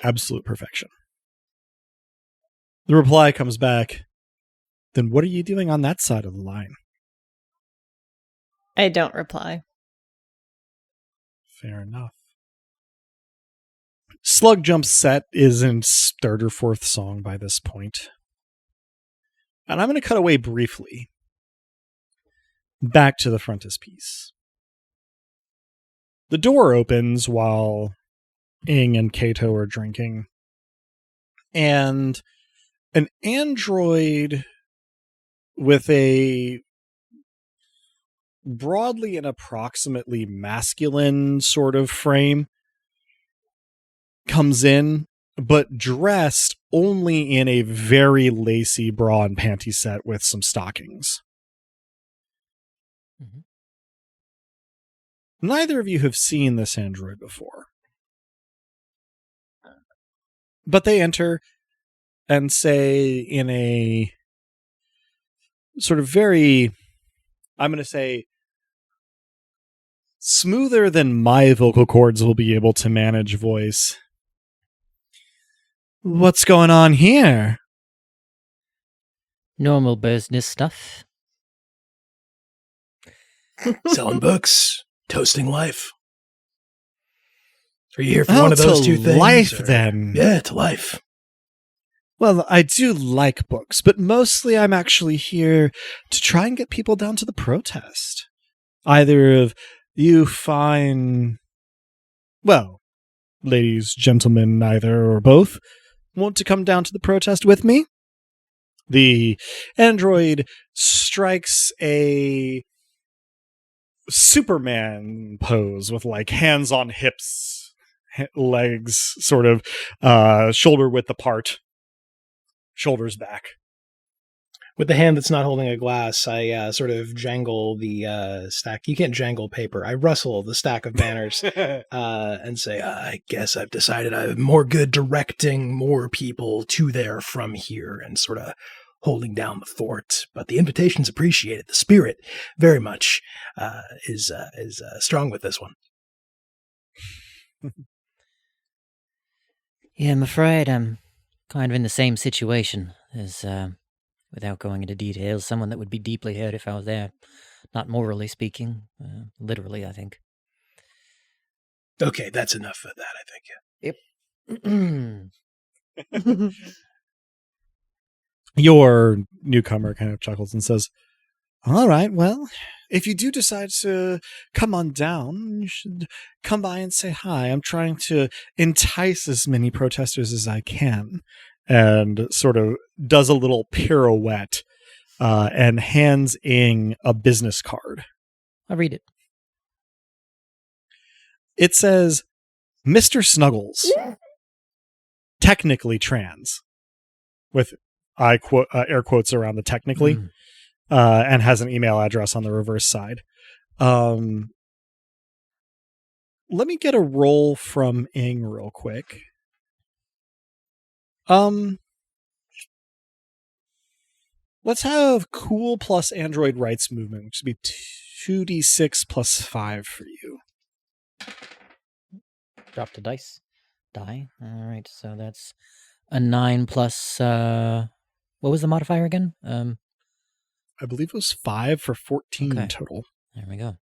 Absolute perfection. The reply comes back, then what are you doing on that side of the line? I don't reply. Fair enough. Slug Jump's set is in third or fourth song by this point. And I'm going to cut away briefly back to the frontispiece. The door opens while Ing and Kato are drinking, and an android with a broadly and approximately masculine sort of frame comes in, but dressed only in a very lacy bra and panty set with some stockings. Mhm. Neither of you have seen this android before. But they enter and say in a sort of very, I'm going to say, smoother than my vocal cords will be able to manage voice. What's going on here? Normal business stuff. Selling books, toasting life. Are you here for one of those two things? Life, then. Yeah, to life. Well, I do like books, but mostly I'm actually here to try and get people down to the protest. Either of you fine, well, ladies, gentlemen, either or both, want to come down to the protest with me? The android strikes a Superman pose with like hands on hips, legs sort of shoulder width apart, shoulders back. With the hand that's not holding a glass, I sort of jangle the stack. You can't jangle paper. I rustle the stack of banners and say, I guess I've decided I'm more good directing more people to there from here and sort of holding down the fort. But the invitation's appreciated. The spirit very much is strong with this one. Yeah, I'm afraid I'm kind of in the same situation as, without going into details, someone that would be deeply hurt if I was there. Not morally speaking, literally, I think. Okay, that's enough of that, I think. Yep. Your newcomer kind of chuckles and says, all right, well, if you do decide to come on down, you should come by and say hi. I'm trying to entice as many protesters as I can. And sort of does a little pirouette and hands Ing a business card. I'll read it. It says, Mr. Snuggles, technically trans, with air quotes around the technically, and has an email address on the reverse side. Let me get a roll from Ing real quick. Let's have cool plus android rights movement, which would be 2d6 plus 5 for you. Drop the dice. Die. All right, so that's a 9 plus, what was the modifier again? I believe it was 5 for 14 Okay. total. There we go.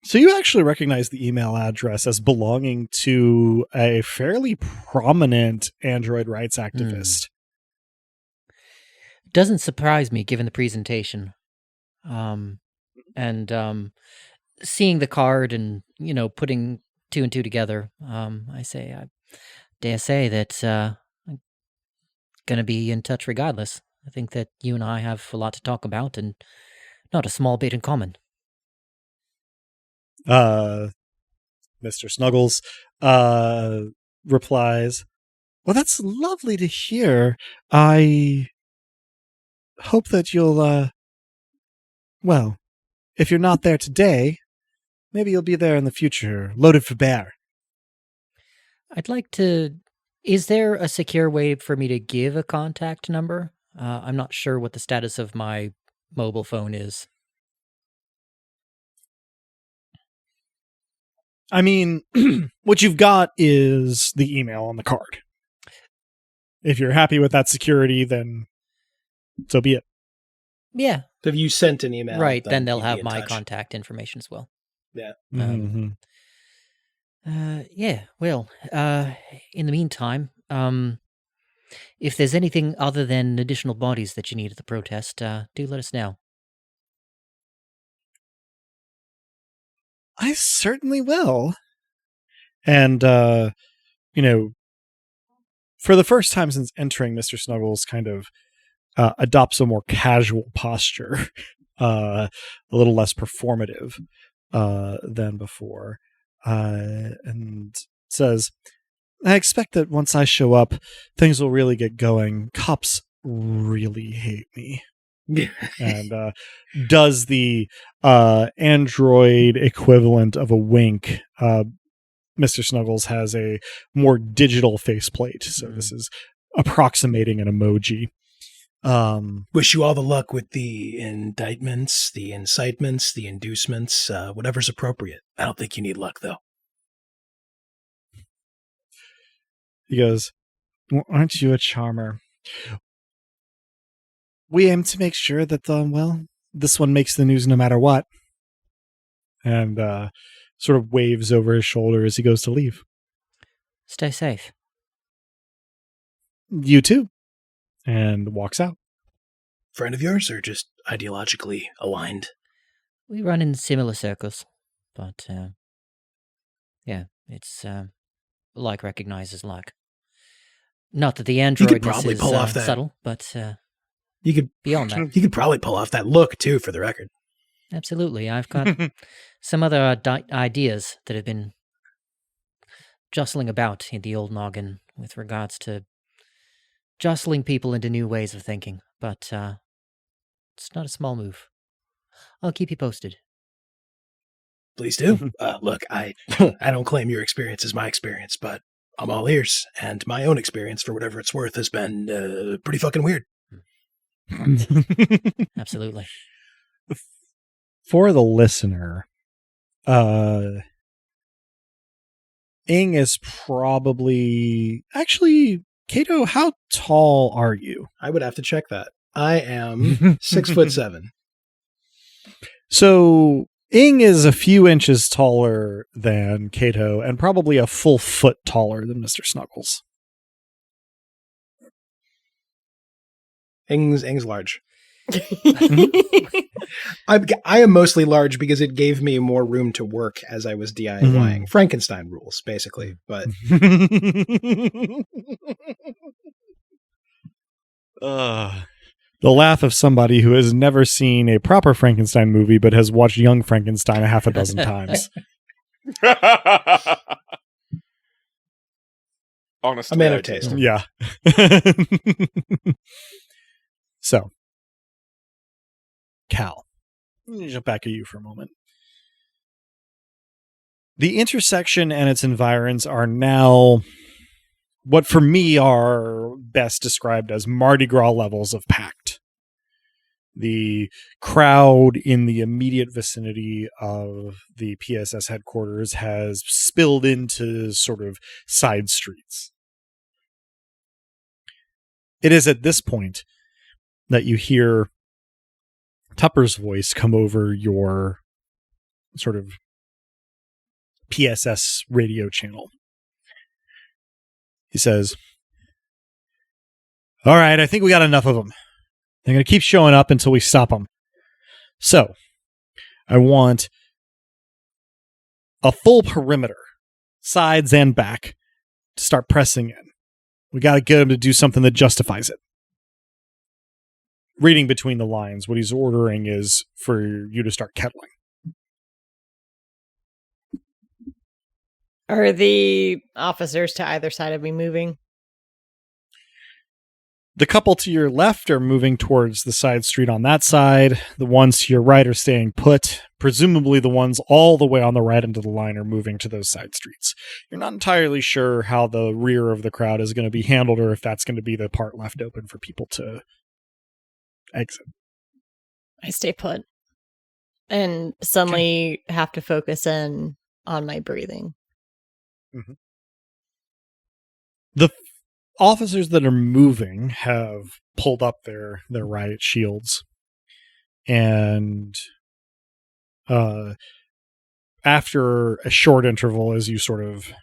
So you actually recognize the email address as belonging to a fairly prominent android rights activist. Doesn't surprise me given the presentation. And seeing the card and, putting 2 and 2 together, I dare say that I'm going to be in touch regardless. I think that you and I have a lot to talk about and not a small bit in common. Mr. Snuggles replies, well, that's lovely to hear. I hope that you'll, well, if you're not there today, maybe you'll be there in the future, loaded for bear. I'd like to... Is there a secure way for me to give a contact number? I'm not sure what the status of my mobile phone is. I mean, what you've got is the email on the card. If you're happy with that security, then so be it. Yeah. If you sent an email, Right, then they'll you'd be have in my touch. contact information as well. Yeah. Yeah, well, in the meantime, if there's anything other than additional bodies that you need at the protest, do let us know. I certainly will. And, for the first time since entering, Mr. Snuggles kind of adopts a more casual posture, a little less performative than before, and says, I expect that once I show up, things will really get going. Cops really hate me. And does the android equivalent of a wink. Mr. Snuggles has a more digital faceplate, so this is approximating an emoji. Wish you all the luck with the indictments, the incitements, the inducements, whatever's appropriate. I don't think you need luck, though. He goes, well, aren't you a charmer? We aim to make sure that, this one makes the news no matter what. And sort of waves over his shoulder as he goes to leave. Stay safe. You too. And walks out. Friend of yours, or just ideologically aligned? We run in similar circles, but, yeah, it's, like recognizes like. Not that the androidness is pull off that. Subtle, but You could beyond that. You could probably pull off that look, too, for the record. Absolutely. I've got some other ideas that have been jostling about in the old noggin with regards to jostling people into new ways of thinking, but it's not a small move. I'll keep you posted. Please do. Look, I don't claim your experience is my experience, but I'm all ears, and my own experience, for whatever it's worth, has been pretty fucking weird. Absolutely. For the listener, Ing is probably... Actually, Kato, how tall are you? I would have to check that. I am 6'7". So Ing is a few inches taller than Kato and probably a full foot taller than Mr. Snuggles. Ing's large. I am mostly large because it gave me more room to work as I was DIYing. Frankenstein rules, basically. But the laugh of somebody who has never seen a proper Frankenstein movie but has watched Young Frankenstein a half a dozen times. Honest, a man of taste. Yeah. So, Cal, let me jump back at you for a moment. The intersection and its environs are now what for me are best described as Mardi Gras levels of packed. The crowd in the immediate vicinity of the PSS headquarters has spilled into sort of side streets. It is at this point that you hear Tupper's voice come over your sort of PSS radio channel. He says, all right, I think we got enough of them. They're going to keep showing up until we stop them. So, I want a full perimeter, sides and back, to start pressing in. We got to get them to do something that justifies it. Reading between the lines, what he's ordering is for you to start kettling. Are the officers to either side of me moving? The couple to your left are moving towards the side street on that side. The ones to your right are staying put. Presumably the ones all the way on the right end of the line are moving to those side streets. You're not entirely sure how the rear of the crowd is going to be handled or if that's going to be the part left open for people to exit. I stay put and suddenly have to focus in on my breathing. Mm-hmm. The officers that are moving have pulled up their riot shields, and after a short interval, as you sort of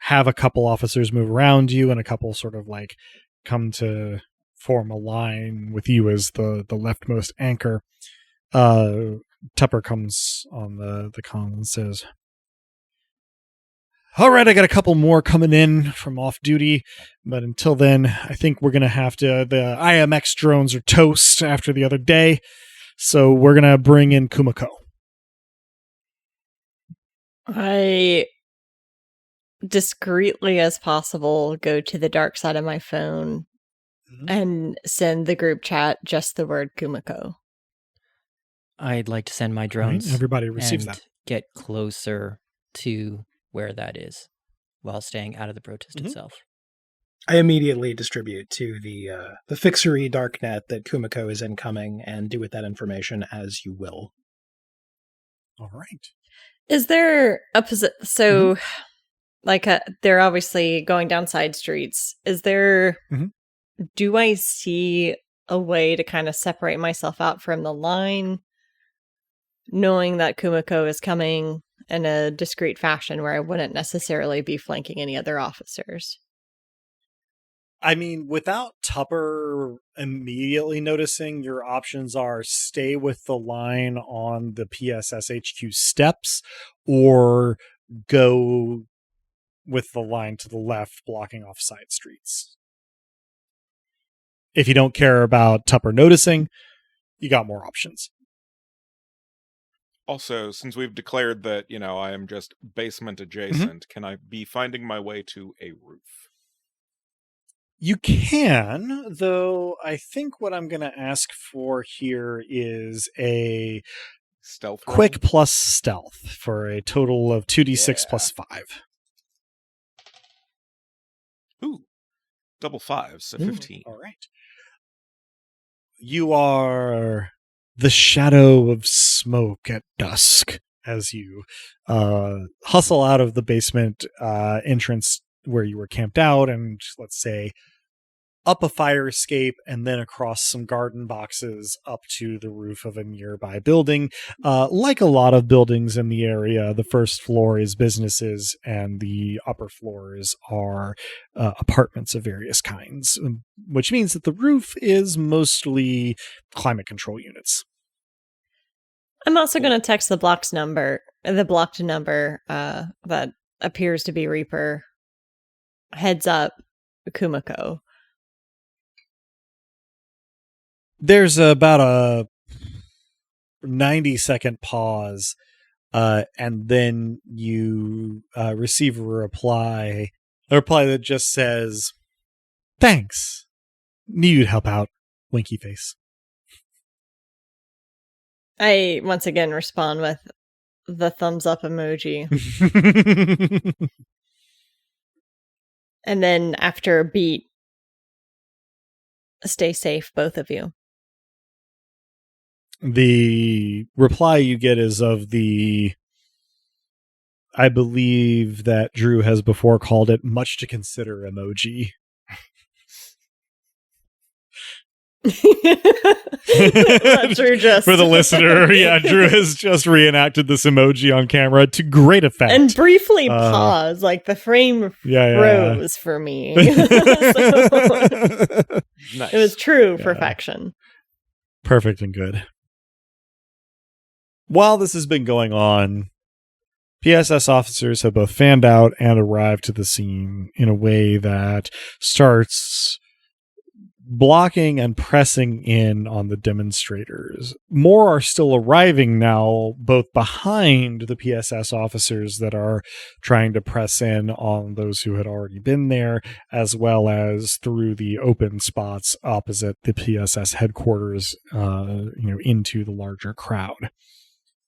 have a couple officers move around you and a couple sort of like come to form a line with you as the leftmost anchor, Tupper comes on the comm and says, all right, I got a couple more coming in from off duty, but until then, I think we're going to have to, the IMX drones are toast after the other day, so we're going to bring in Kumiko. I discreetly as possible go to the dark side of my phone and send the group chat just the word Kumiko. I'd like to send my drones. Right, everybody receives and that. Get closer to where that is while staying out of the protest itself. I immediately distribute to the fixery darknet that Kumiko is incoming and do with that information as you will. All right. Is there a so like they're obviously going down side streets. Is there do I see a way to kind of separate myself out from the line, knowing that Kumiko is coming in a discreet fashion where I wouldn't necessarily be flanking any other officers? I mean, without Tupper immediately noticing, your options are stay with the line on the PSS HQ steps or go with the line to the left, blocking off side streets. If you don't care about Tupper noticing, you got more options. Also, since we've declared that, I am just basement adjacent, can I be finding my way to a roof? You can, though I think what I'm going to ask for here is a stealth quick roll? plus stealth for a total of 2d6 plus 5. Ooh, double fives, so 15. All right. You are the shadow of smoke at dusk as you hustle out of the basement entrance where you were camped out and, let's say, up a fire escape and then across some garden boxes up to the roof of a nearby building. Like a lot of buildings in the area, the first floor is businesses and the upper floors are apartments of various kinds, which means that the roof is mostly climate control units. I'm also going to text the blocked number that appears to be Reaper. Heads up, Kumiko. There's about a 90-second pause, and then you receive a reply that just says, "Thanks. Knew you'd help out, winky face." I once again respond with the thumbs up emoji. And then after a beat, stay safe, both of you. The reply you get is of the, I believe that Drew has before called it much to consider emoji. Drew just for the listener, yeah, Drew has just reenacted this emoji on camera to great effect and briefly paused, like the frame froze for me. Nice. It was true perfection. Perfect and good. While this has been going on, PSS officers have both fanned out and arrived to the scene in a way that starts blocking and pressing in on the demonstrators. More are still arriving now, both behind the PSS officers that are trying to press in on those who had already been there, as well as through the open spots opposite the PSS headquarters, into the larger crowd.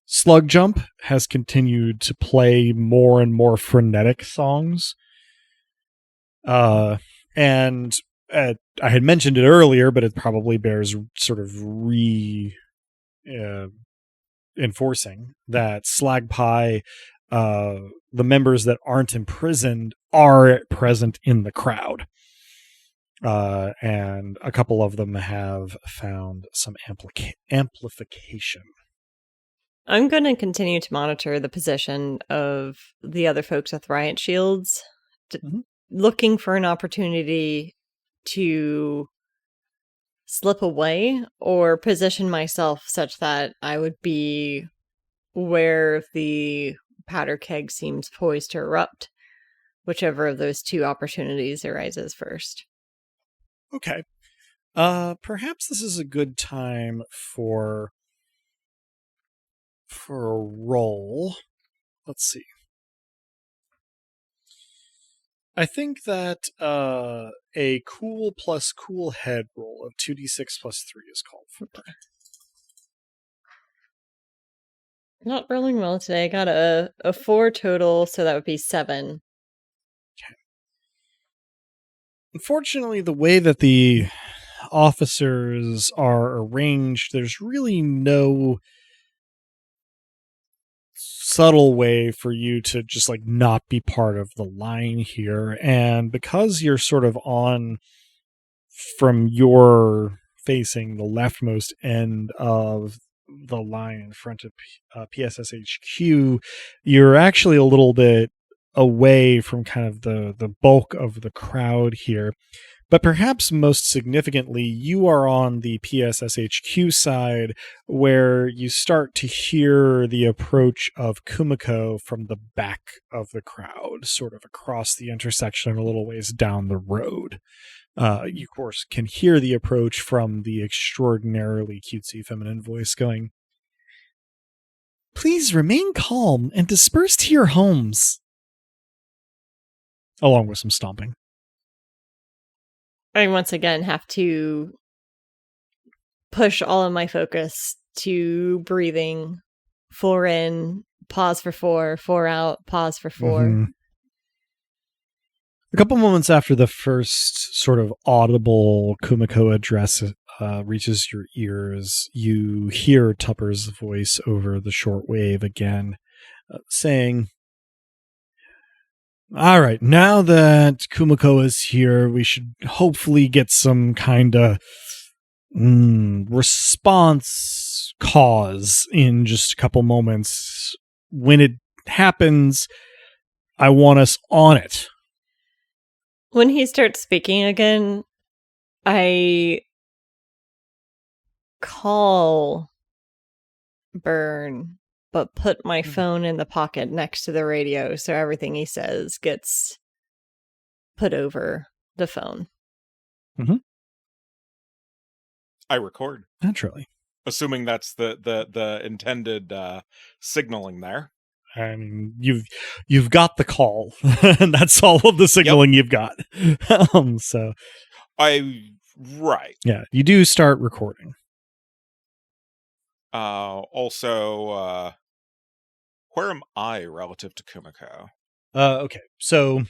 Slug Jump has continued to play more and more frenetic songs. And I had mentioned it earlier, but it probably bears sort of enforcing that Slagpie, the members that aren't imprisoned, are present in the crowd. And a couple of them have found some amplification. I'm going to continue to monitor the position of the other folks with riot shields, looking for an opportunity to slip away or position myself such that I would be where the powder keg seems poised to erupt, whichever of those two opportunities arises first. Okay. Perhaps this is a good time for a roll. Let's see. I think that a cool plus cool head roll of 2d6 plus 3 is called for. Not rolling well today. I got a 4 total, so that would be 7. Okay. Unfortunately, the way that the officers are arranged, there's really no subtle way for you to just like not be part of the line here. And because you're sort of on from your facing the leftmost end of the line in front of PSS HQ, you're actually a little bit away from kind of the bulk of the crowd here. But perhaps most significantly, you are on the PSS HQ side, where you start to hear the approach of Kumiko from the back of the crowd, sort of across the intersection a little ways down the road. You, of course, can hear the approach from the extraordinarily cutesy feminine voice going, "Please remain calm and disperse to your homes," along with some stomping. I once again have to push all of my focus to breathing. 4 in, pause for 4, 4 out, pause for 4. Mm-hmm. A couple moments after the first sort of audible Kumiko address reaches your ears, you hear Tupper's voice over the shortwave again, saying, "All right, now that Kumiko is here, we should hopefully get some kind of response cause in just a couple moments. When it happens, I want us on it." When he starts speaking again, I call Burn, but put my phone in the pocket next to the radio so everything he says gets put over the phone. Mm-hmm. I record. Naturally. Assuming that's the intended signaling there. I mean, you've got the call, and that's all of the signaling you've got. So, Right. Yeah, you do start recording. Also, where am I relative to Kumiko? Okay, so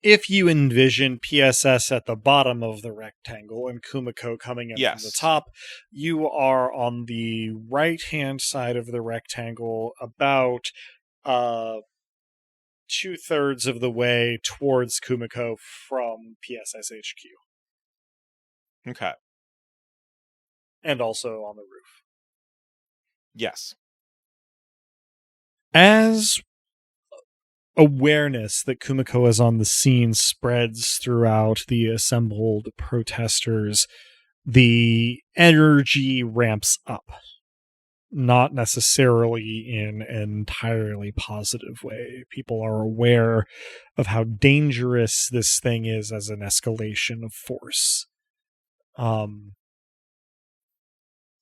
if you envision PSS at the bottom of the rectangle and Kumiko coming in from the top, you are on the right-hand side of the rectangle, about 2/3 of the way towards Kumiko from PSS HQ. Okay. And also on the roof. Yes. As awareness that Kumiko is on the scene spreads throughout the assembled protesters, the energy ramps up. Not necessarily in an entirely positive way. People are aware of how dangerous this thing is as an escalation of force.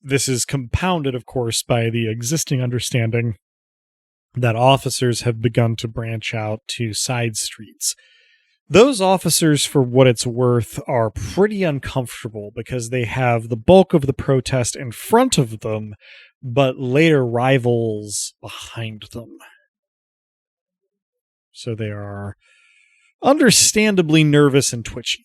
This is compounded, of course, by the existing understanding that officers have begun to branch out to side streets. Those officers, for what it's worth, are pretty uncomfortable because they have the bulk of the protest in front of them, but later rivals behind them. So they are understandably nervous and twitchy.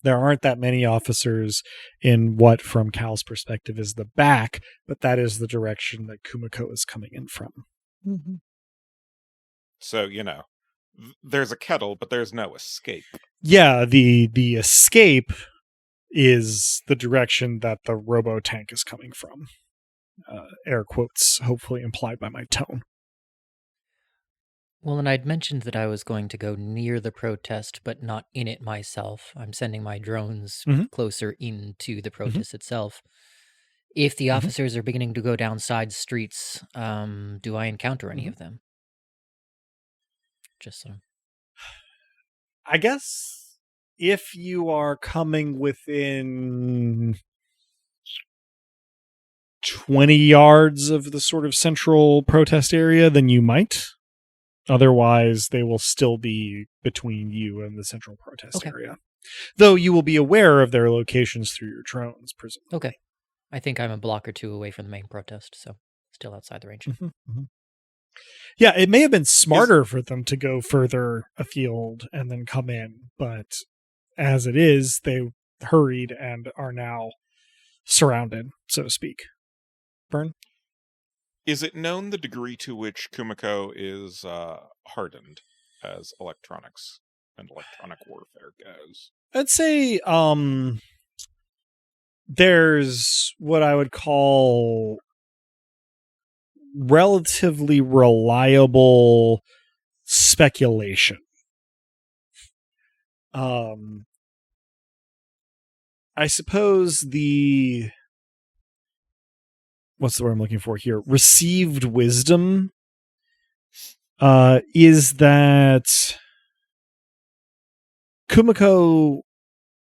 There aren't that many officers in what, from Cal's perspective, is the back, but that is the direction that Kumiko is coming in from. Mm-hmm. So, there's a kettle, but there's no escape. Yeah, the escape is the direction that the robo-tank is coming from. Air quotes, hopefully implied by my tone. Well, and I'd mentioned that I was going to go near the protest, but not in it myself. I'm sending my drones closer into the protest itself. If the officers are beginning to go down side streets, do I encounter any of them? Just so. I guess if you are coming within 20 yards of the sort of central protest area, then you might. Otherwise, they will still be between you and the central protest area. Though you will be aware of their locations through your drones, presumably. Okay. I think I'm a block or two away from the main protest, so still outside the range. Yeah, it may have been smarter for them to go further afield and then come in, but as it is, they hurried and are now surrounded, so to speak. Byrne? Is it known the degree to which Kumiko is hardened as electronics and electronic warfare goes? I'd say there's what I would call relatively reliable speculation. I suppose what's the word I'm looking for here? Received wisdom is that Kumiko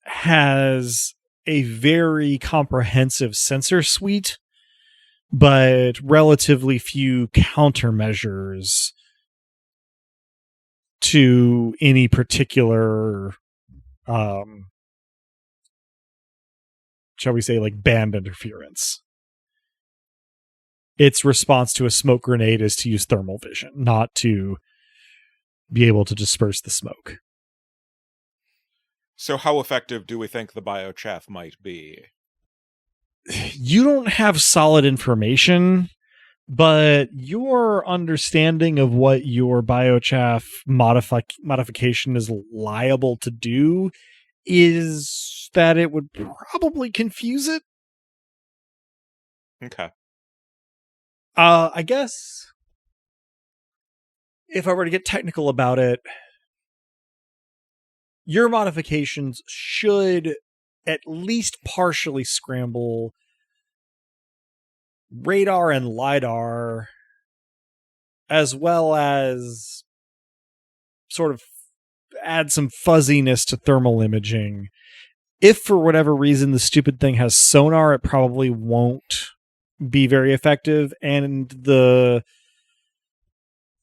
has a very comprehensive sensor suite, but relatively few countermeasures to any particular, shall we say, like band interference. Its response to a smoke grenade is to use thermal vision, not to be able to disperse the smoke. So how effective do we think the biochaff might be? You don't have solid information, but your understanding of what your biochaff modification is liable to do is that it would probably confuse it. Okay. I guess if I were to get technical about it, your modifications should at least partially scramble radar and LiDAR, as well as sort of add some fuzziness to thermal imaging. If for whatever reason the stupid thing has sonar, it probably won't be very effective, and the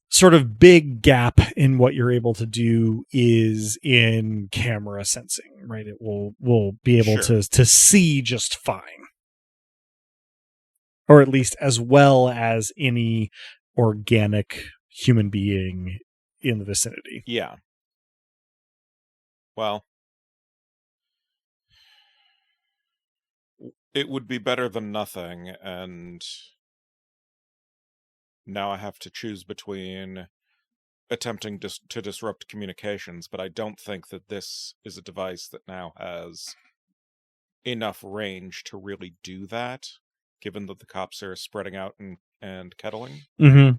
sort of big gap in what you're able to do is in camera sensing, right? It will be able to see just fine, or at least as well as any organic human being in the vicinity. Yeah. Well, it would be better than nothing, and now I have to choose between attempting to disrupt communications, but I don't think that this is a device that now has enough range to really do that, given that the cops are spreading out and kettling. Mm-hmm.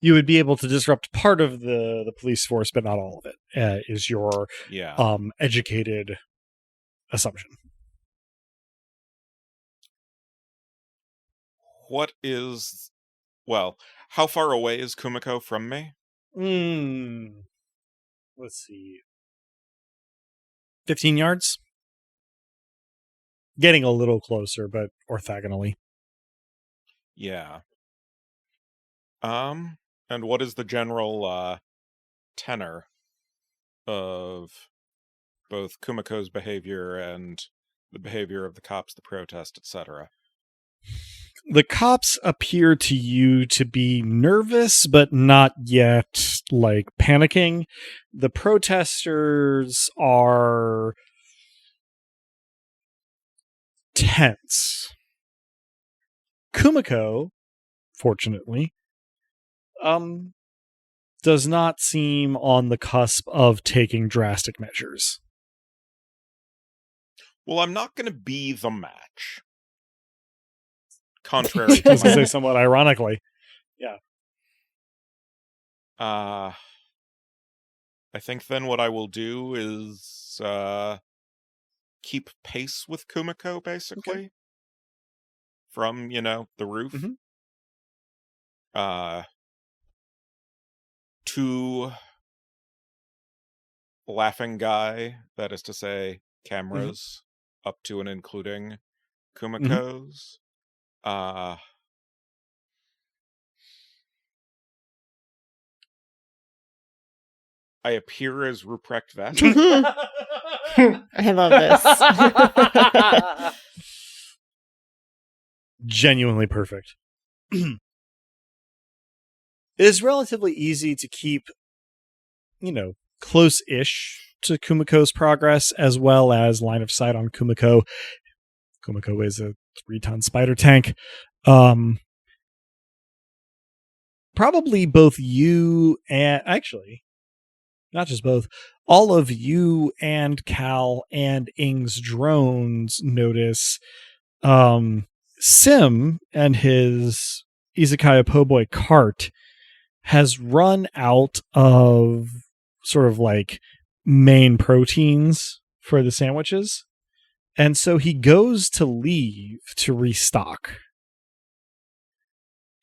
You would be able to disrupt part of the police force, but not all of it, is your educated assumption. How far away is Kumiko from me? Let's see. 15 yards. Getting a little closer, but orthogonally. Yeah. And what is the general tenor of both Kumiko's behavior and the behavior of the cops, the protest, etc.? The cops appear to you to be nervous, but not yet, like, panicking. The protesters are tense. Kumiko, fortunately, does not seem on the cusp of taking drastic measures. Well, I'm not going to be the match. Contrary I was to going to my... say somewhat ironically. I think then what I will do is keep pace with Kumiko, basically. Okay. From, the roof. Mhm. To laughing guy, that is to say, cameras up to and including Kumiko's. I appear as Ruprecht Vet. I love this. Genuinely perfect. It is relatively easy to keep, close-ish to Kumiko's progress, as well as line of sight on Kumiko. Kumiko is a 3-ton spider tank. Probably both you and... Actually, not just both. All of you and Cal and Ing's drones notice Sim and his Izakaya Po'boy cart has run out of sort of like main proteins for the sandwiches. And so he goes to leave to restock.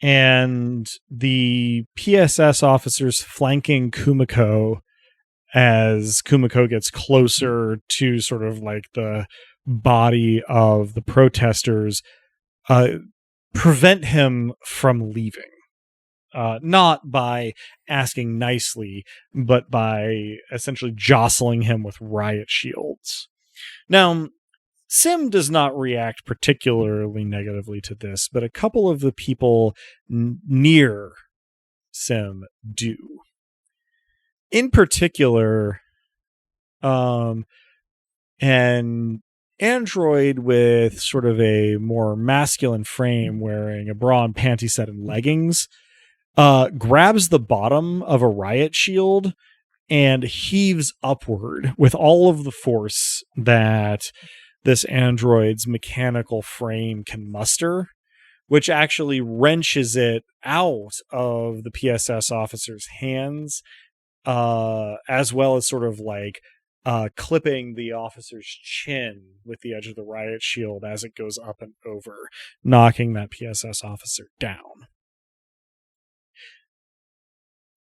And the PSS officers flanking Kumiko as Kumiko gets closer to sort of like the body of the protesters, prevent him from leaving. Not by asking nicely, but by essentially jostling him with riot shields. Now, Sim does not react particularly negatively to this, but a couple of the people near Sim do. In particular, an android with sort of a more masculine frame wearing a bra and panty set and leggings grabs the bottom of a riot shield and heaves upward with all of the force that this android's mechanical frame can muster, which actually wrenches it out of the PSS officer's hands, as well as sort of like clipping the officer's chin with the edge of the riot shield as it goes up and over, knocking that PSS officer down.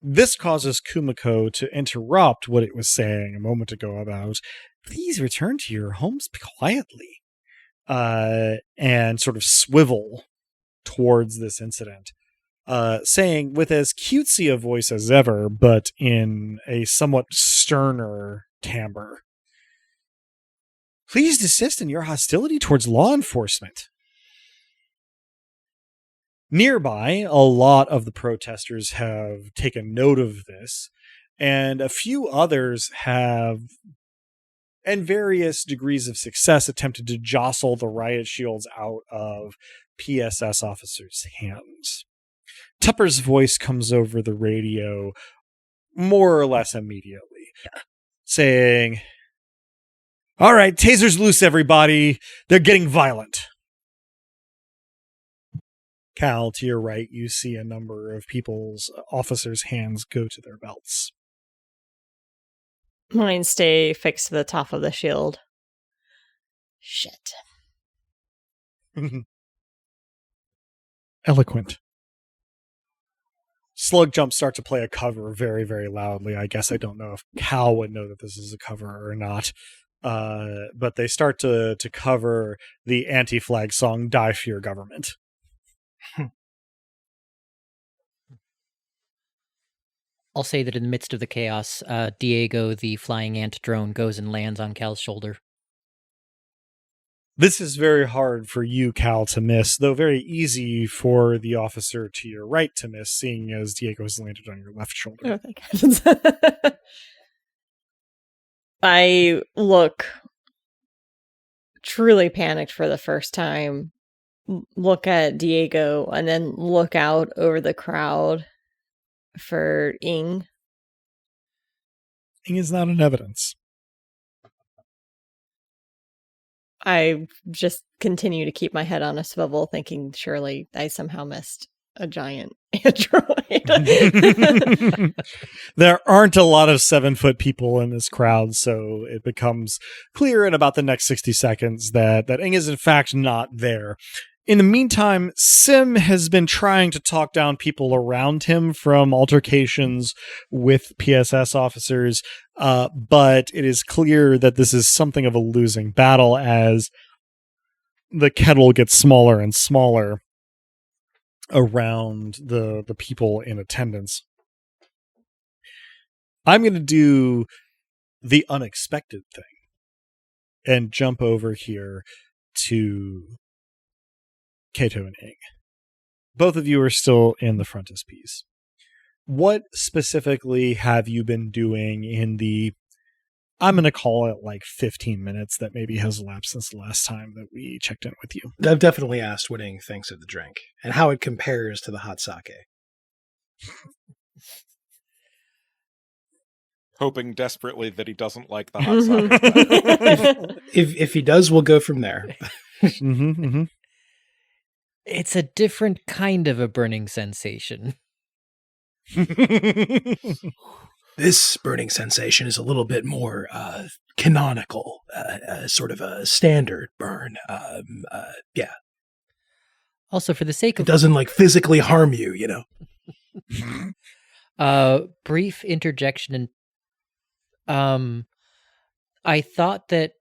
This causes Kumiko to interrupt what it was saying a moment ago about, please return to your homes quietly, and sort of swivel towards this incident, saying with as cutesy a voice as ever, but in a somewhat sterner timbre, please desist in your hostility towards law enforcement. Nearby, a lot of the protesters have taken note of this, and a few others have, in various degrees of success, attempted to jostle the riot shields out of PSS officers' hands. Tupper's voice comes over the radio more or less immediately, saying, all right, tasers loose, everybody. They're getting violent. Cal, to your right, you see a number of officers' hands go to their belts. Mine stay fixed to the top of the shield. Shit. Eloquent. Slug jumps start to play a cover very, very loudly. I guess I don't know if Cal would know that this is a cover or not. but they start to cover the anti-flag song "Die for Your Government." I'll say that in the midst of the chaos, Diego, the flying ant drone, goes and lands on Cal's shoulder. This is very hard for you, Cal, to miss, though very easy for the officer to your right to miss, seeing as Diego has landed on your left shoulder. Oh, thank heavens. I look truly panicked for the first time, look at Diego, and then look out over the crowd for Ing. Ing is not in evidence. I just continue to keep my head on a swivel, thinking surely I somehow missed a giant android. There aren't a lot of 7-foot people in this crowd, so it becomes clear in about the next 60 seconds that Ing is in fact not there. In the meantime, Sim has been trying to talk down people around him from altercations with PSS officers, but it is clear that this is something of a losing battle as the kettle gets smaller and smaller around the people in attendance. I'm going to do the unexpected thing and jump over here to Kato and Ing. Both of you are still in the frontispiece. What specifically have you been doing in the, I'm going to call it like 15 minutes that maybe has elapsed since the last time that we checked in with you? I've definitely asked what Ing thinks of the drink and how it compares to the hot sake. Hoping desperately that he doesn't like the hot sake. If he does, we'll go from there. It's a different kind of a burning sensation. This burning sensation is a little bit more canonical, sort of a standard burn. Yeah. Also, for the sake It of doesn't like physically harm you, you know. Brief interjection, and I thought that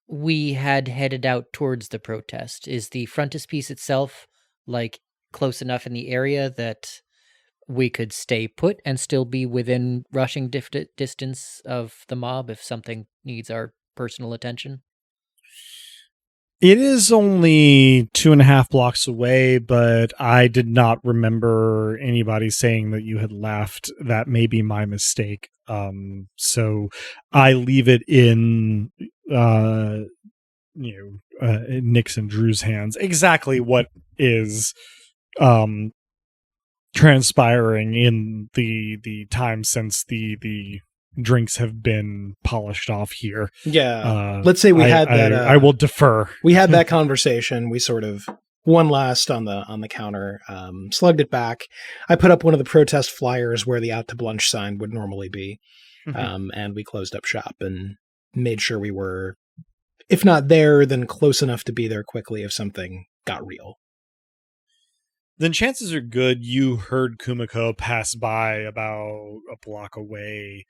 we had headed out towards the protest. Is the frontispiece itself like close enough in the area that we could stay put and still be within rushing distance of the mob if something needs our personal attention? It is only 2.5 blocks away, but I did not remember anybody saying that you had left. That may be my mistake. So I leave it in, Nick's and Drew's hands. Exactly what is, transpiring in the time since the drinks have been polished off here. Yeah. Let's say we had that. I will defer. We had that conversation. We sort of one last on the counter, slugged it back. I put up one of the protest flyers where the out to lunch sign would normally be. And we closed up shop and made sure we were, if not there, then close enough to be there quickly if something got real. Then chances are good you heard Kumiko pass by about a block away,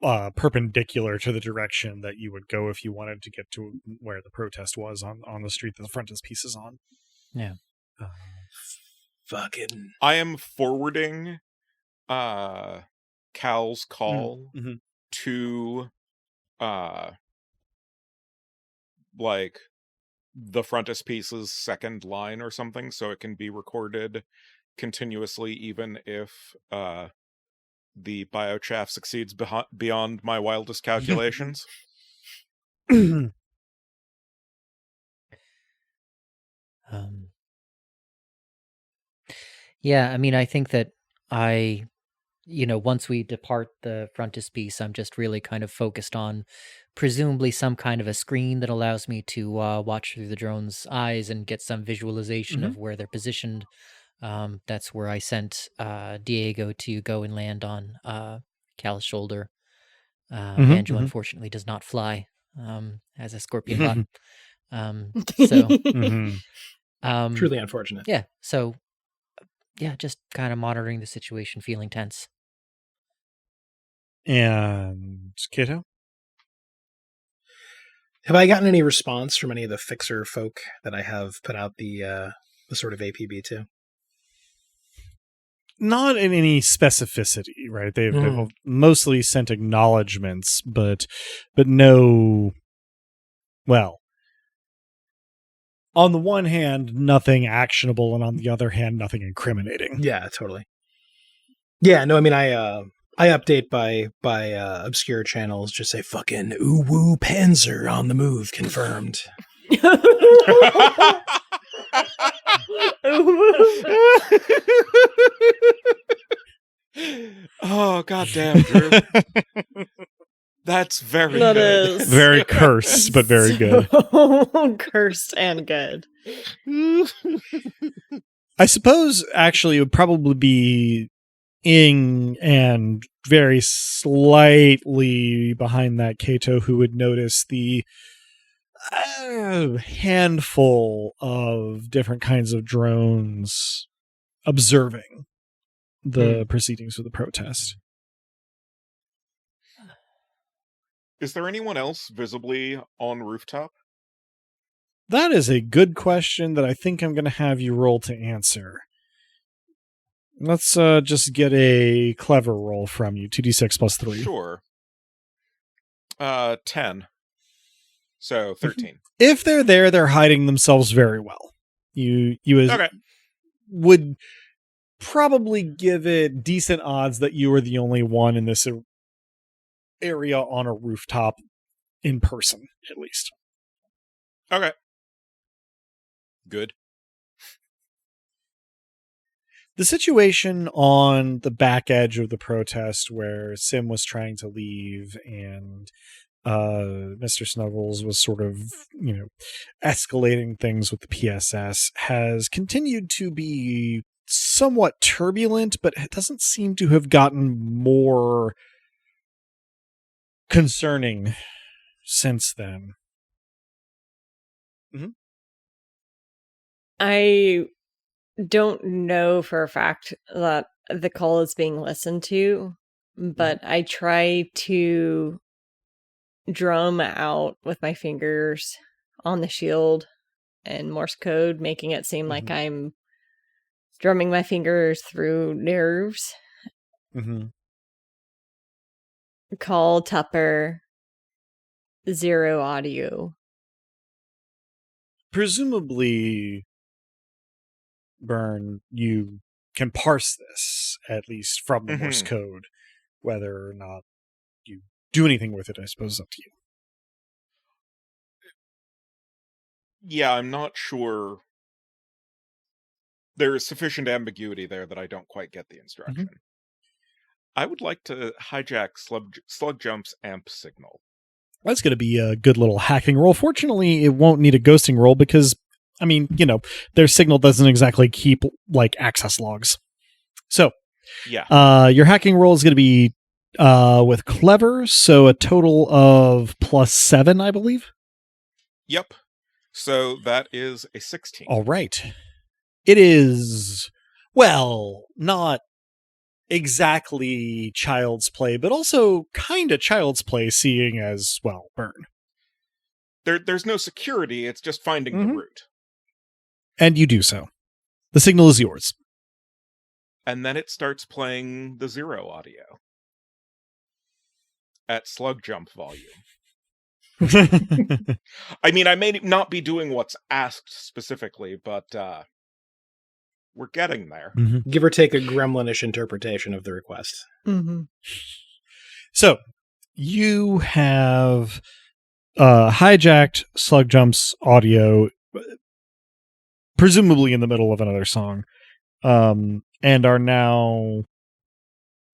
perpendicular to the direction that you would go if you wanted to get to where the protest was on the street that the frontispiece is on. Yeah. Fucking. I am forwarding Cal's call to like the frontispiece's second line or something, so it can be recorded continuously even if the biochaff succeeds beyond my wildest calculations. Yeah, I mean, I think that once we depart the frontispiece, I'm just really kind of focused on presumably some kind of a screen that allows me to watch through the drone's eyes and get some visualization of where they're positioned. That's where I sent Diego to go and land on Cal's shoulder. Banjo, unfortunately, does not fly as a scorpion bot. Truly unfortunate. Yeah, so just kind of monitoring the situation, feeling tense. And Kato? Have I gotten any response from any of the fixer folk that I have put out the sort of APB to? Not in any specificity, right? They've mostly sent acknowledgments, but no. Well, on the one hand, nothing actionable, and on the other hand, nothing incriminating. Yeah, totally. Yeah, no, I mean, I update by obscure channels. Just say fucking ooh woo Panzer on the move confirmed. Oh, goddamn, Drew. That's very That good. is. Very cursed, but very good. Cursed and good. I suppose, actually, it would probably be Ing and very slightly behind that Kato who would notice the handful of different kinds of drones observing the proceedings of the protest. Is there anyone else visibly on rooftop? That is a good question that I think I'm going to have you roll to answer. Let's just get a clever roll from you. 2d6 plus 3. Sure. 10. So 13. If they're there, they're hiding themselves very well. You Okay. would probably give it decent odds that you are the only one in this area on a rooftop in person, at least. Okay. Good. The situation on the back edge of the protest where Sim was trying to leave and Mr. Snuggles was sort of, escalating things with the PSS has continued to be somewhat turbulent, but it doesn't seem to have gotten more concerning since then. Mm-hmm. I don't know for a fact that the call is being listened to, but I try to drum out with my fingers on the shield and Morse code, making it seem like I'm drumming my fingers through nerves. Mm-hmm. Call Tupper, 0 audio. Presumably, Burn, you can parse this, at least from the Morse code. Whether or not you do anything with it, I suppose, is up to you. Yeah, I'm not sure. There is sufficient ambiguity there that I don't quite get the instruction. I would like to hijack Slug Jump's amp signal. That's going to be a good little hacking roll. Fortunately, it won't need a ghosting roll because, their signal doesn't exactly keep, access logs. So, yeah, your hacking roll is going to be with Clever, so a total of +7, I believe. Yep. So that is a 16. All right. It is, not exactly child's play, but also kind of child's play, seeing as, Burn. There's no security, it's just finding the route. And you do so. The signal is yours. And then it starts playing the 0 audio. At Slug Jump volume. I mean, I may not be doing what's asked specifically, but we're getting there. Give or take a gremlinish interpretation of the request. So, you have hijacked Slug Jump's audio, presumably in the middle of another song, and are now,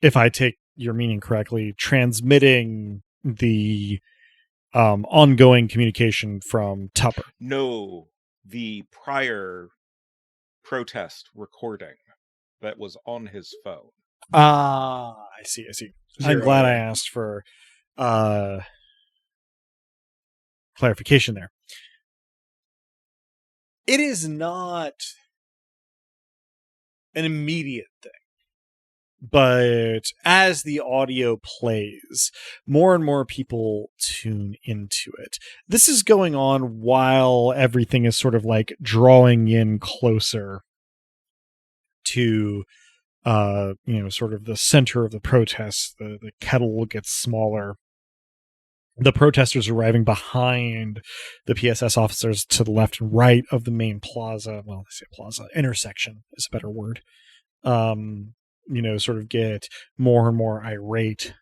if I take your meaning correctly, transmitting the ongoing communication from Tupper. No, the prior protest recording that was on his phone. I see. I'm glad I asked for clarification there. It is not an immediate thing. But as the audio plays, more and more people tune into it. This is going on while everything is sort of like drawing in closer to, sort of the center of the protests. The kettle gets smaller. The protesters arriving behind the PSS officers to the left and right of the main plaza. Well, I say plaza. Intersection is a better word. Sort of get more and more irate.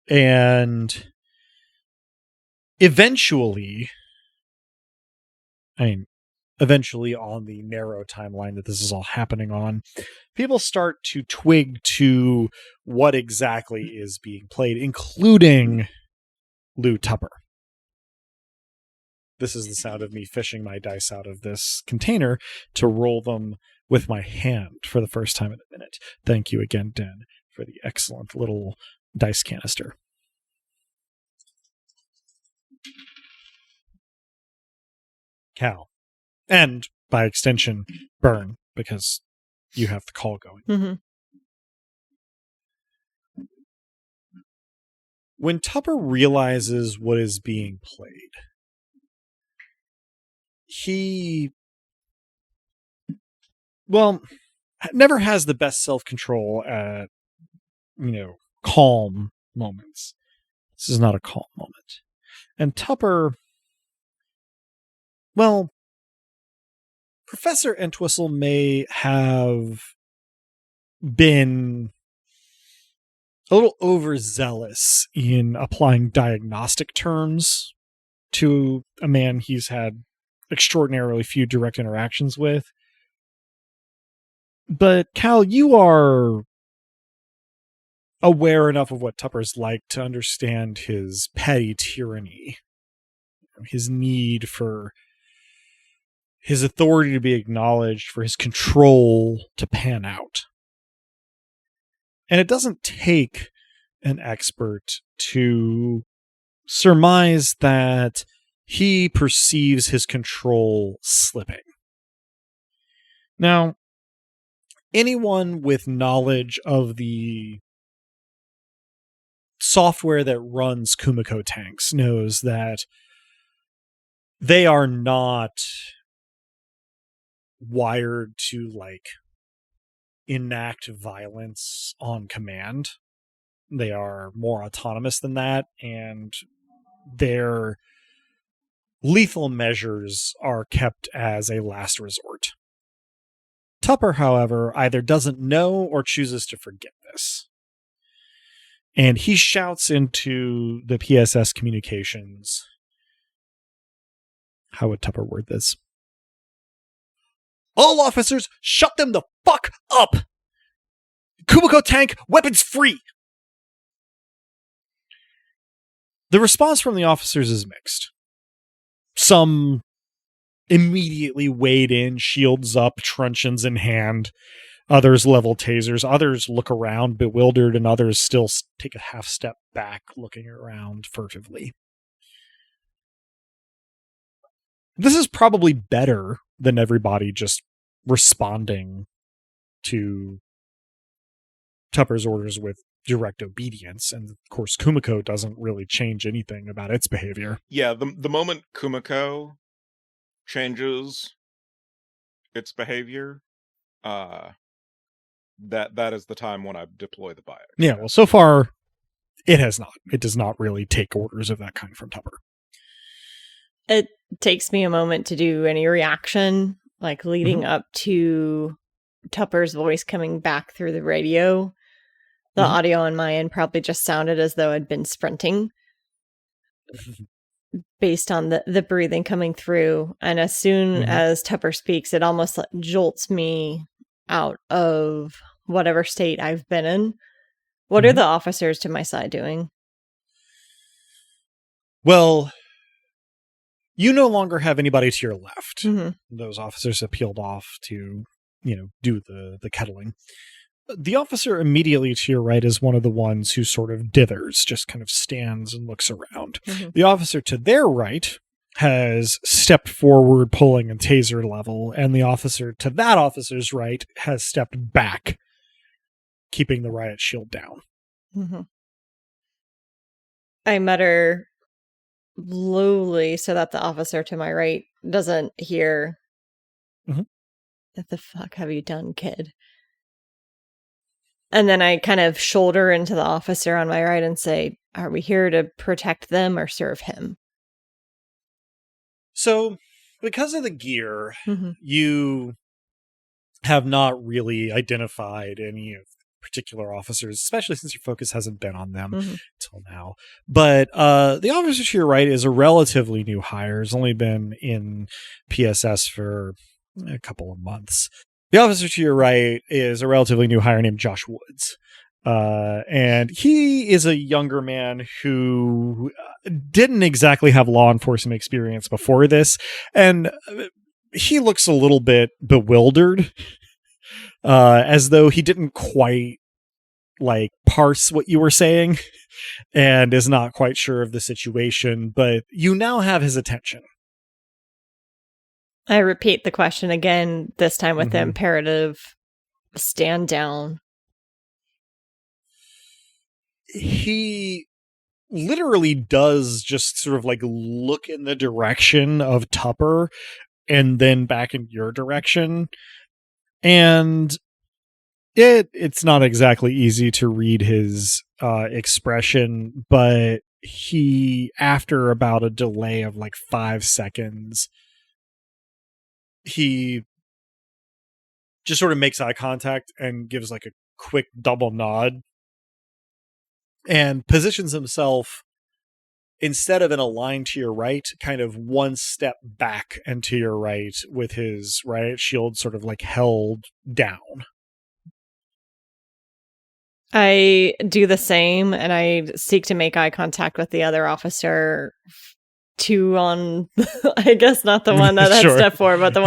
And eventually on the narrow timeline that this is all happening on, people start to twig to what exactly is being played, including Lew Tupper. This is the sound of me fishing my dice out of this container to roll them with my hand for the first time in a minute. Thank you again, Den, for the excellent little dice canister. Cal. And, by extension, Burn, because you have the call going. Mm-hmm. When Tupper realizes what is being played, he, never has the best self-control at, calm moments. This is not a calm moment. And Tupper, Professor Entwistle may have been a little overzealous in applying diagnostic terms to a man he's had extraordinarily few direct interactions with. But Cal, you are aware enough of what Tupper's like to understand his petty tyranny, his need for his authority to be acknowledged, for his control to pan out. And it doesn't take an expert to surmise that he perceives his control slipping. Now, anyone with knowledge of the software that runs Kumiko tanks knows that they are not wired to, enact violence on command. They are more autonomous than that, and their lethal measures are kept as a last resort. Tupper, however, either doesn't know or chooses to forget this. And he shouts into the PSS communications. How would Tupper word this? All officers, shut them the fuck up! Kumiko tank, weapons free! The response from the officers is mixed. Some immediately wade in, shields up, truncheons in hand. Others level tasers. Others look around, bewildered, and others still take a half step back, looking around furtively. This is probably better than everybody just responding to Tupper's orders with direct obedience. And of course, Kumiko doesn't really change anything about its behavior. Yeah, the moment Kumiko changes its behavior, that is the time when I deploy the bias. Yeah, well, so far, it has not. It does not really take orders of that kind from Tupper. It takes me a moment to do any reaction, leading up to Tupper's voice coming back through the radio. The audio on my end probably just sounded as though I'd been sprinting based on the breathing coming through. And as soon as Tupper speaks, it almost jolts me out of whatever state I've been in. What are the officers to my side doing? Well, you no longer have anybody to your left. Those officers have peeled off to, do the kettling. The officer immediately to your right is one of the ones who sort of dithers, just kind of stands and looks around. The officer to their right has stepped forward, pulling a taser level, and the officer to that officer's right has stepped back, keeping the riot shield down. Mm-hmm. I mutter lowly so that the officer to my right doesn't hear. Mhm. What the fuck have you done, kid? And then I kind of shoulder into the officer on my right and say, are we here to protect them or serve him? So, because of the gear, Mm-hmm. you have not really identified any of the particular officers, especially since your focus hasn't been on them until now. But the officer to your right is a relatively new hire. Has only been in PSS for a couple of months. The officer to your right is a relatively new hire named Josh Woods. And he is a younger man who didn't exactly have law enforcement experience before this. And he looks a little bit bewildered, as though he didn't quite parse what you were saying and is not quite sure of the situation, but you now have his attention. I repeat the question again, this time with the imperative, stand down. He literally does just sort of look in the direction of Tupper and then back in your direction. And it's not exactly easy to read his expression, but he, after about a delay of 5 seconds, he just sort of makes eye contact and gives a quick double nod and positions himself, instead of in a line to your right, kind of one step back and to your right, with his riot shield sort of held down. I do the same, and I seek to make eye contact with the other officer. Two on, I guess not the one that Sure. had stepped forward, but the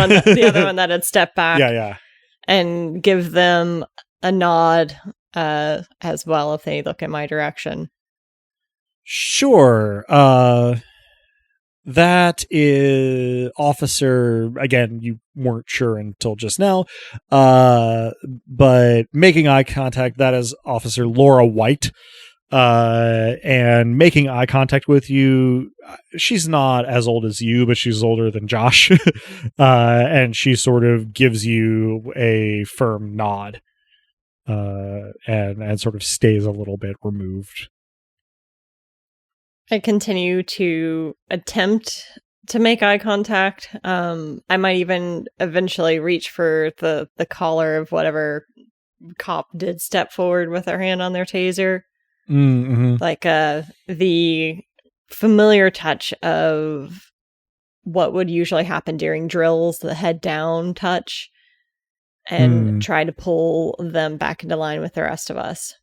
other one that had stepped back. Yeah. And give them a nod as well if they look in my direction. Sure. That is officer, again, you weren't sure until just now, but making eye contact, that is Officer Laura White. And making eye contact with you, she's not as old as you, but she's older than Josh. And she sort of gives you a firm nod, and sort of stays a little bit removed. I continue to attempt to make eye contact. I might even eventually reach for the collar of whatever cop did step forward with their hand on their taser. Mm-hmm. The familiar touch of what would usually happen during drills, the head down touch, and try to pull them back into line with the rest of us.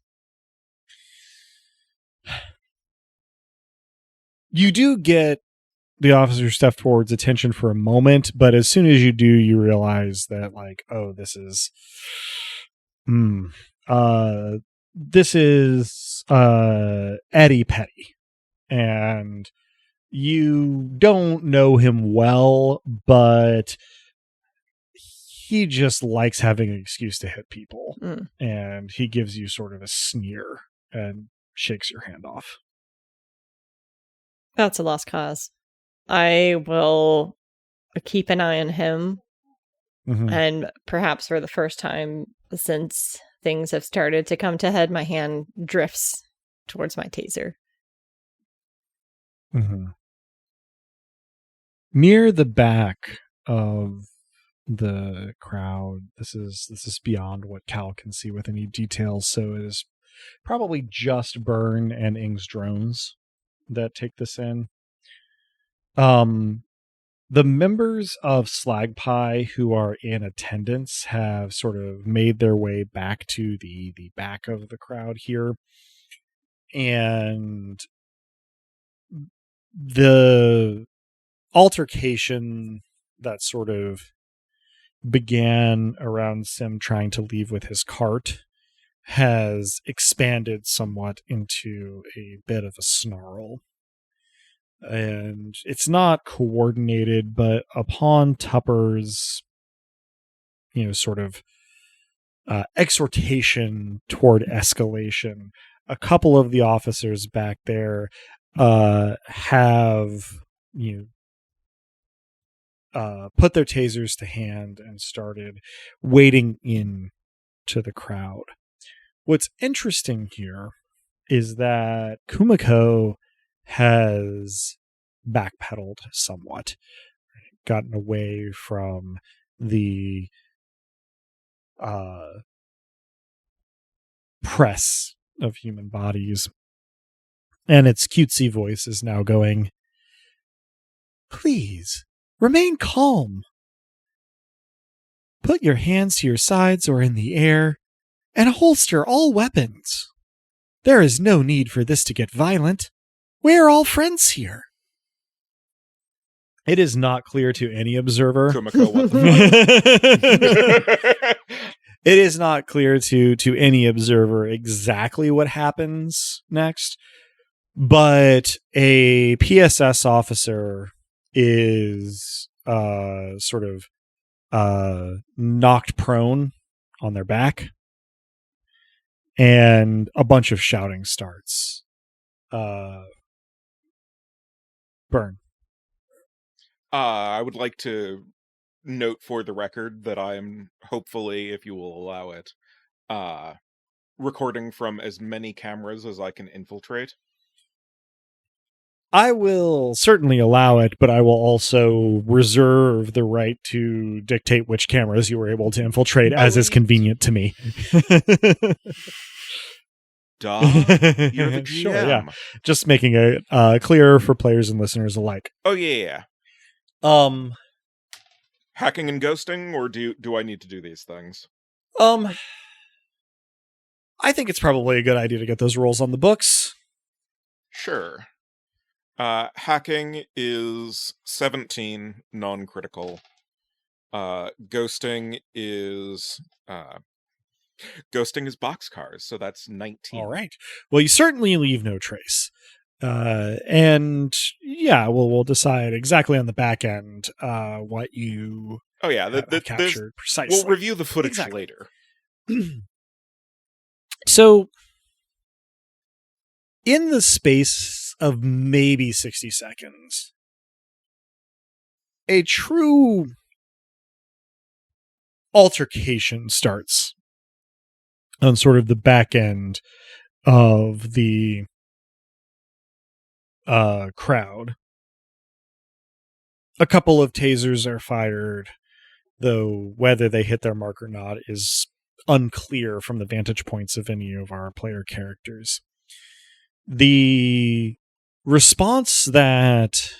You do get the officer step forward's attention for a moment, but as soon as you do, you realize that this is this is Eddie Petty, and you don't know him well, but he just likes having an excuse to hit people, and he gives you sort of a sneer and shakes your hand off. That's a lost cause. I will keep an eye on him, and perhaps for the first time since things have started to come to head, my hand drifts towards my taser. Near the back of the crowd, this is beyond what Cal can see with any details, so it is probably just Byrne and Ing's drones that take this in. The members of Slagpie who are in attendance have sort of made their way back to the back of the crowd here, and the altercation that sort of began around Sim trying to leave with his cart has expanded somewhat into a bit of a snarl. And it's not coordinated, but upon Tupper's, sort of exhortation toward escalation. A couple of the officers back there have put their tasers to hand and started wading in to the crowd. What's interesting here is that Kumiko has backpedaled somewhat, gotten away from the press of human bodies, and its cutesy voice is now going, "Please, remain calm. Put your hands to your sides or in the air, and holster all weapons. There is no need for this to get violent. We are all friends here." It is not clear to any observer. Kumiko, what the fuck? It is not clear to any observer exactly what happens next, but a PSS officer is sort of knocked prone on their back, and a bunch of shouting starts. Burn. I would like to note for the record that I am, hopefully, if you will allow it, recording from as many cameras as I can infiltrate. I will certainly allow it, but I will also reserve the right to dictate which cameras you were able to infiltrate as is convenient to me. Duh, you're the GM. Sure, yeah. Just making it clear for players and listeners alike. Oh, yeah. Hacking and ghosting, or do I need to do these things? I think it's probably a good idea to get those rules on the books. Sure. Hacking is 17, non-critical. Ghosting is boxcars, so that's 19. All right. Well, you certainly leave no trace. And yeah, we'll decide exactly on the back end what you captured precisely. We'll review the footage later. So, in the space of maybe 60 seconds, a true altercation starts on sort of the back end of the crowd. A couple of tasers are fired, though whether they hit their mark or not is unclear from the vantage points of any of our player characters. The response that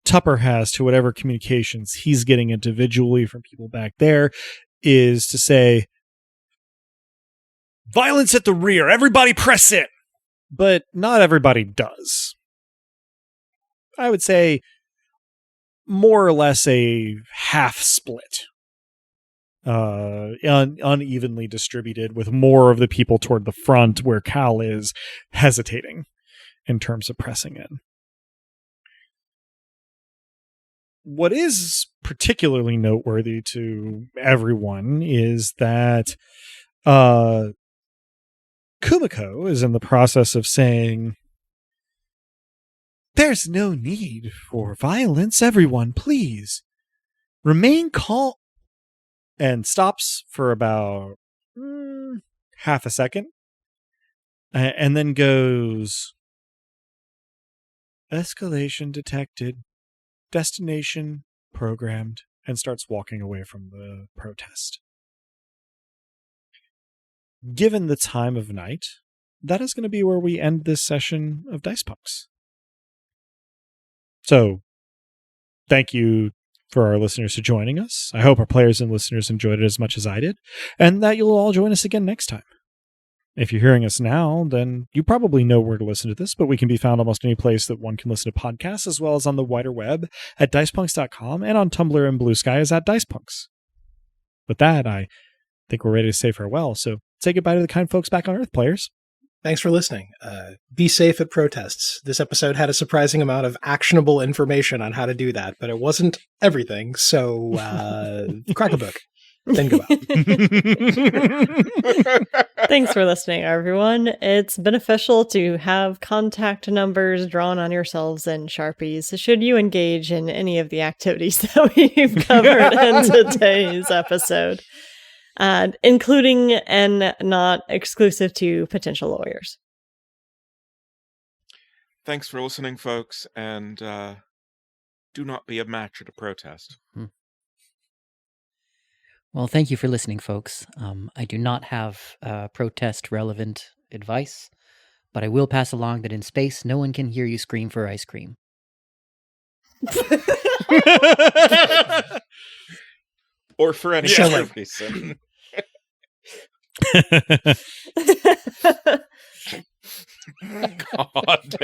Tupper has to whatever communications he's getting individually from people back there is to say, "Violence at the rear, everybody press in!" But not everybody does. I would say more or less a half split, unevenly distributed, with more of the people toward the front where Cal is hesitating in terms of pressing in. What is particularly noteworthy to everyone is that Kumiko is in the process of saying, "There's no need for violence. Everyone, please remain calm," and stops for about half a second, and then goes, "Escalation detected, destination programmed," and starts walking away from the protest. Given the time of night, that is going to be where we end this session of Dice Punks. So, thank you for our listeners for joining us. I hope our players and listeners enjoyed it as much as I did, and that you'll all join us again next time. If you're hearing us now, then you probably know where to listen to this, but we can be found almost any place that one can listen to podcasts, as well as on the wider web at dicepunks.com, and on Tumblr and Blue Sky as at dicepunks. With that, I think we're ready to say farewell, so say goodbye to the kind folks back on Earth, players. Thanks for listening. Be safe at protests. This episode had a surprising amount of actionable information on how to do that, but it wasn't everything, so crack a book. then go out. Thanks for listening, everyone. It's beneficial to have contact numbers drawn on yourselves in Sharpies should you engage in any of the activities that we've covered in today's episode, including and not exclusive to potential lawyers. Thanks for listening, folks, and do not be a match at a protest. Well, thank you for listening, folks. I do not have protest-relevant advice, but I will pass along that in space, no one can hear you scream for ice cream. Or for any Yeah. other reason. God.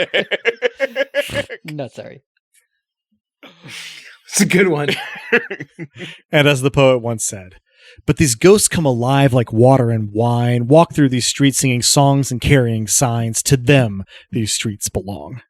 No, sorry. It's a good one. And as the poet once said, but these ghosts come alive like water and wine, walk through these streets singing songs and carrying signs. To them, these streets belong.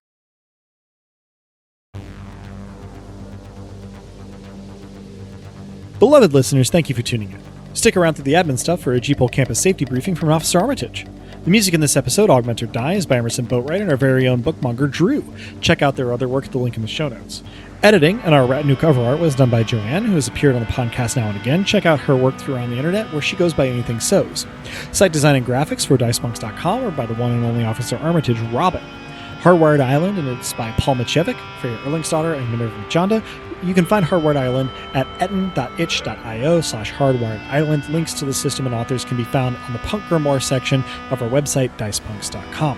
Beloved listeners, thank you for tuning in. Stick around through the admin stuff for a G-Pole campus safety briefing from Officer Armitage. The music in this episode, Augment or Die, is by Emerson, Boatwright, and our very own bookmonger, Drew. Check out their other work at the link in the show notes. Editing and our new cover art was done by Joanne, who has appeared on the podcast now and again. Check out her work through on the internet, where she goes by Anything Sews. Site design and graphics for DiceMonks.com are by the one and only Officer Armitage, Robin. Hardwired Island, and it's by Paul Machevic, Freya Erlingsdotter, and Minerva Chanda. You can find Hardwired Island at etten.itch.io/hardwiredisland. Links to the system and authors can be found on the Punk Grimoire section of our website, dicepunks.com.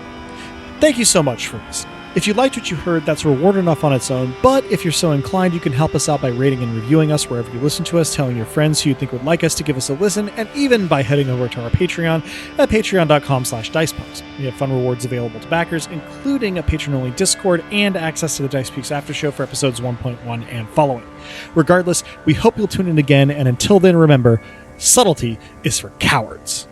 Thank you so much for listening. If you liked what you heard, that's reward enough on its own, but if you're so inclined, you can help us out by rating and reviewing us wherever you listen to us, telling your friends who you think would like us to give us a listen, and even by heading over to our Patreon at patreon.com/dicepunks. We have fun rewards available to backers, including a patron-only Discord and access to the Dice Peaks After Show for episodes 1.1 and following. Regardless, we hope you'll tune in again, and until then, remember, subtlety is for cowards.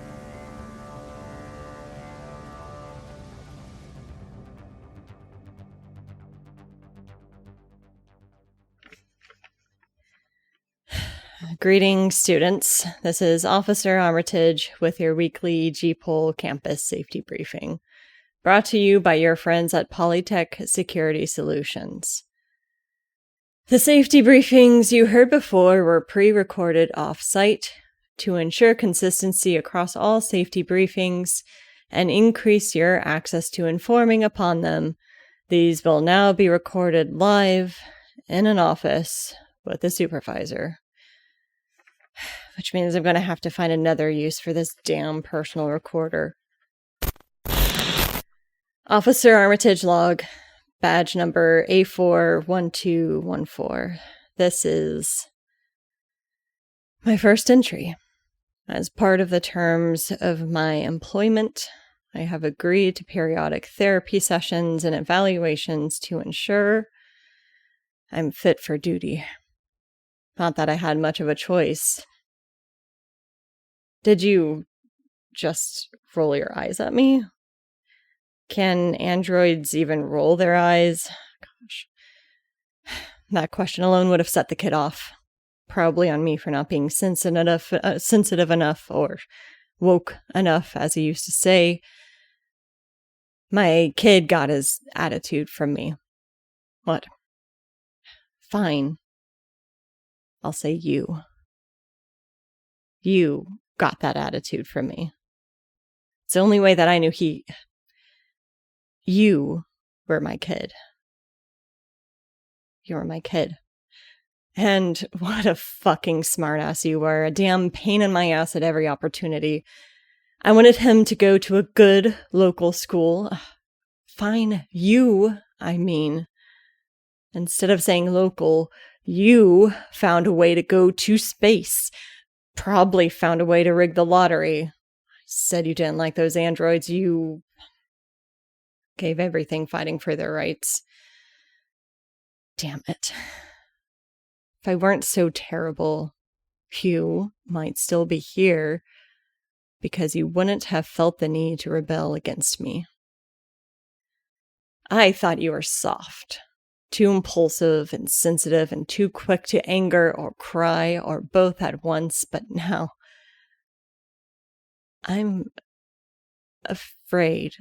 Greetings, students. This is Officer Armitage with your weekly G-Pole campus safety briefing, brought to you by your friends at Polytech Security Solutions. The safety briefings you heard before were pre-recorded off-site to ensure consistency across all safety briefings and increase your access to informing upon them. These will now be recorded live in an office with a supervisor. Which means I'm going to have to find another use for this damn personal recorder. Officer Armitage log, badge number A41214. This is my first entry. As part of the terms of my employment, I have agreed to periodic therapy sessions and evaluations to ensure I'm fit for duty. Not that I had much of a choice. Did you just roll your eyes at me? Can androids even roll their eyes? Gosh. That question alone would have set the kid off. Probably on me for not being sensitive enough or woke enough, as he used to say. My kid got his attitude from me. What? Fine. I'll say you. You got that attitude from me. It's the only way that I knew you were my kid. You're my kid. And what a fucking smartass you were. A damn pain in my ass at every opportunity. I wanted him to go to a good local school. Fine, I mean. Instead of saying local, you found a way to go to space. Probably found a way to rig the lottery. Said you didn't like those androids. You gave everything fighting for their rights. Damn it. If I weren't so terrible, you might still be here because you wouldn't have felt the need to rebel against me. I thought you were soft. too impulsive and sensitive and too quick to anger or cry or both at once, but now I'm afraid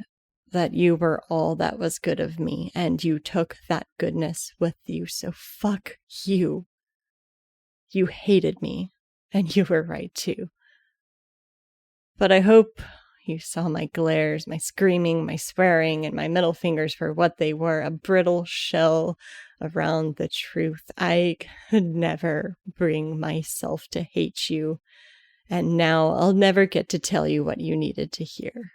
that you were all that was good of me, and you took that goodness with you, so fuck you. You hated me, and you were right too. But I hope you saw my glares, my screaming, my swearing, and my middle fingers for what they were, a brittle shell around the truth. I could never bring myself to hate you, and now I'll never get to tell you what you needed to hear.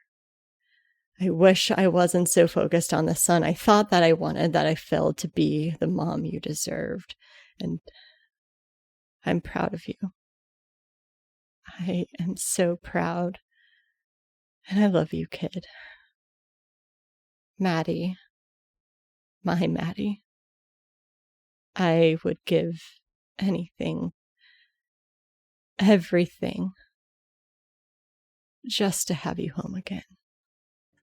I wish I wasn't so focused on the son I thought that I wanted, that I failed to be the mom you deserved. And I'm proud of you. I am so proud. And I love you, kid. Maddie. My Maddie. I would give anything, everything, just to have you home again.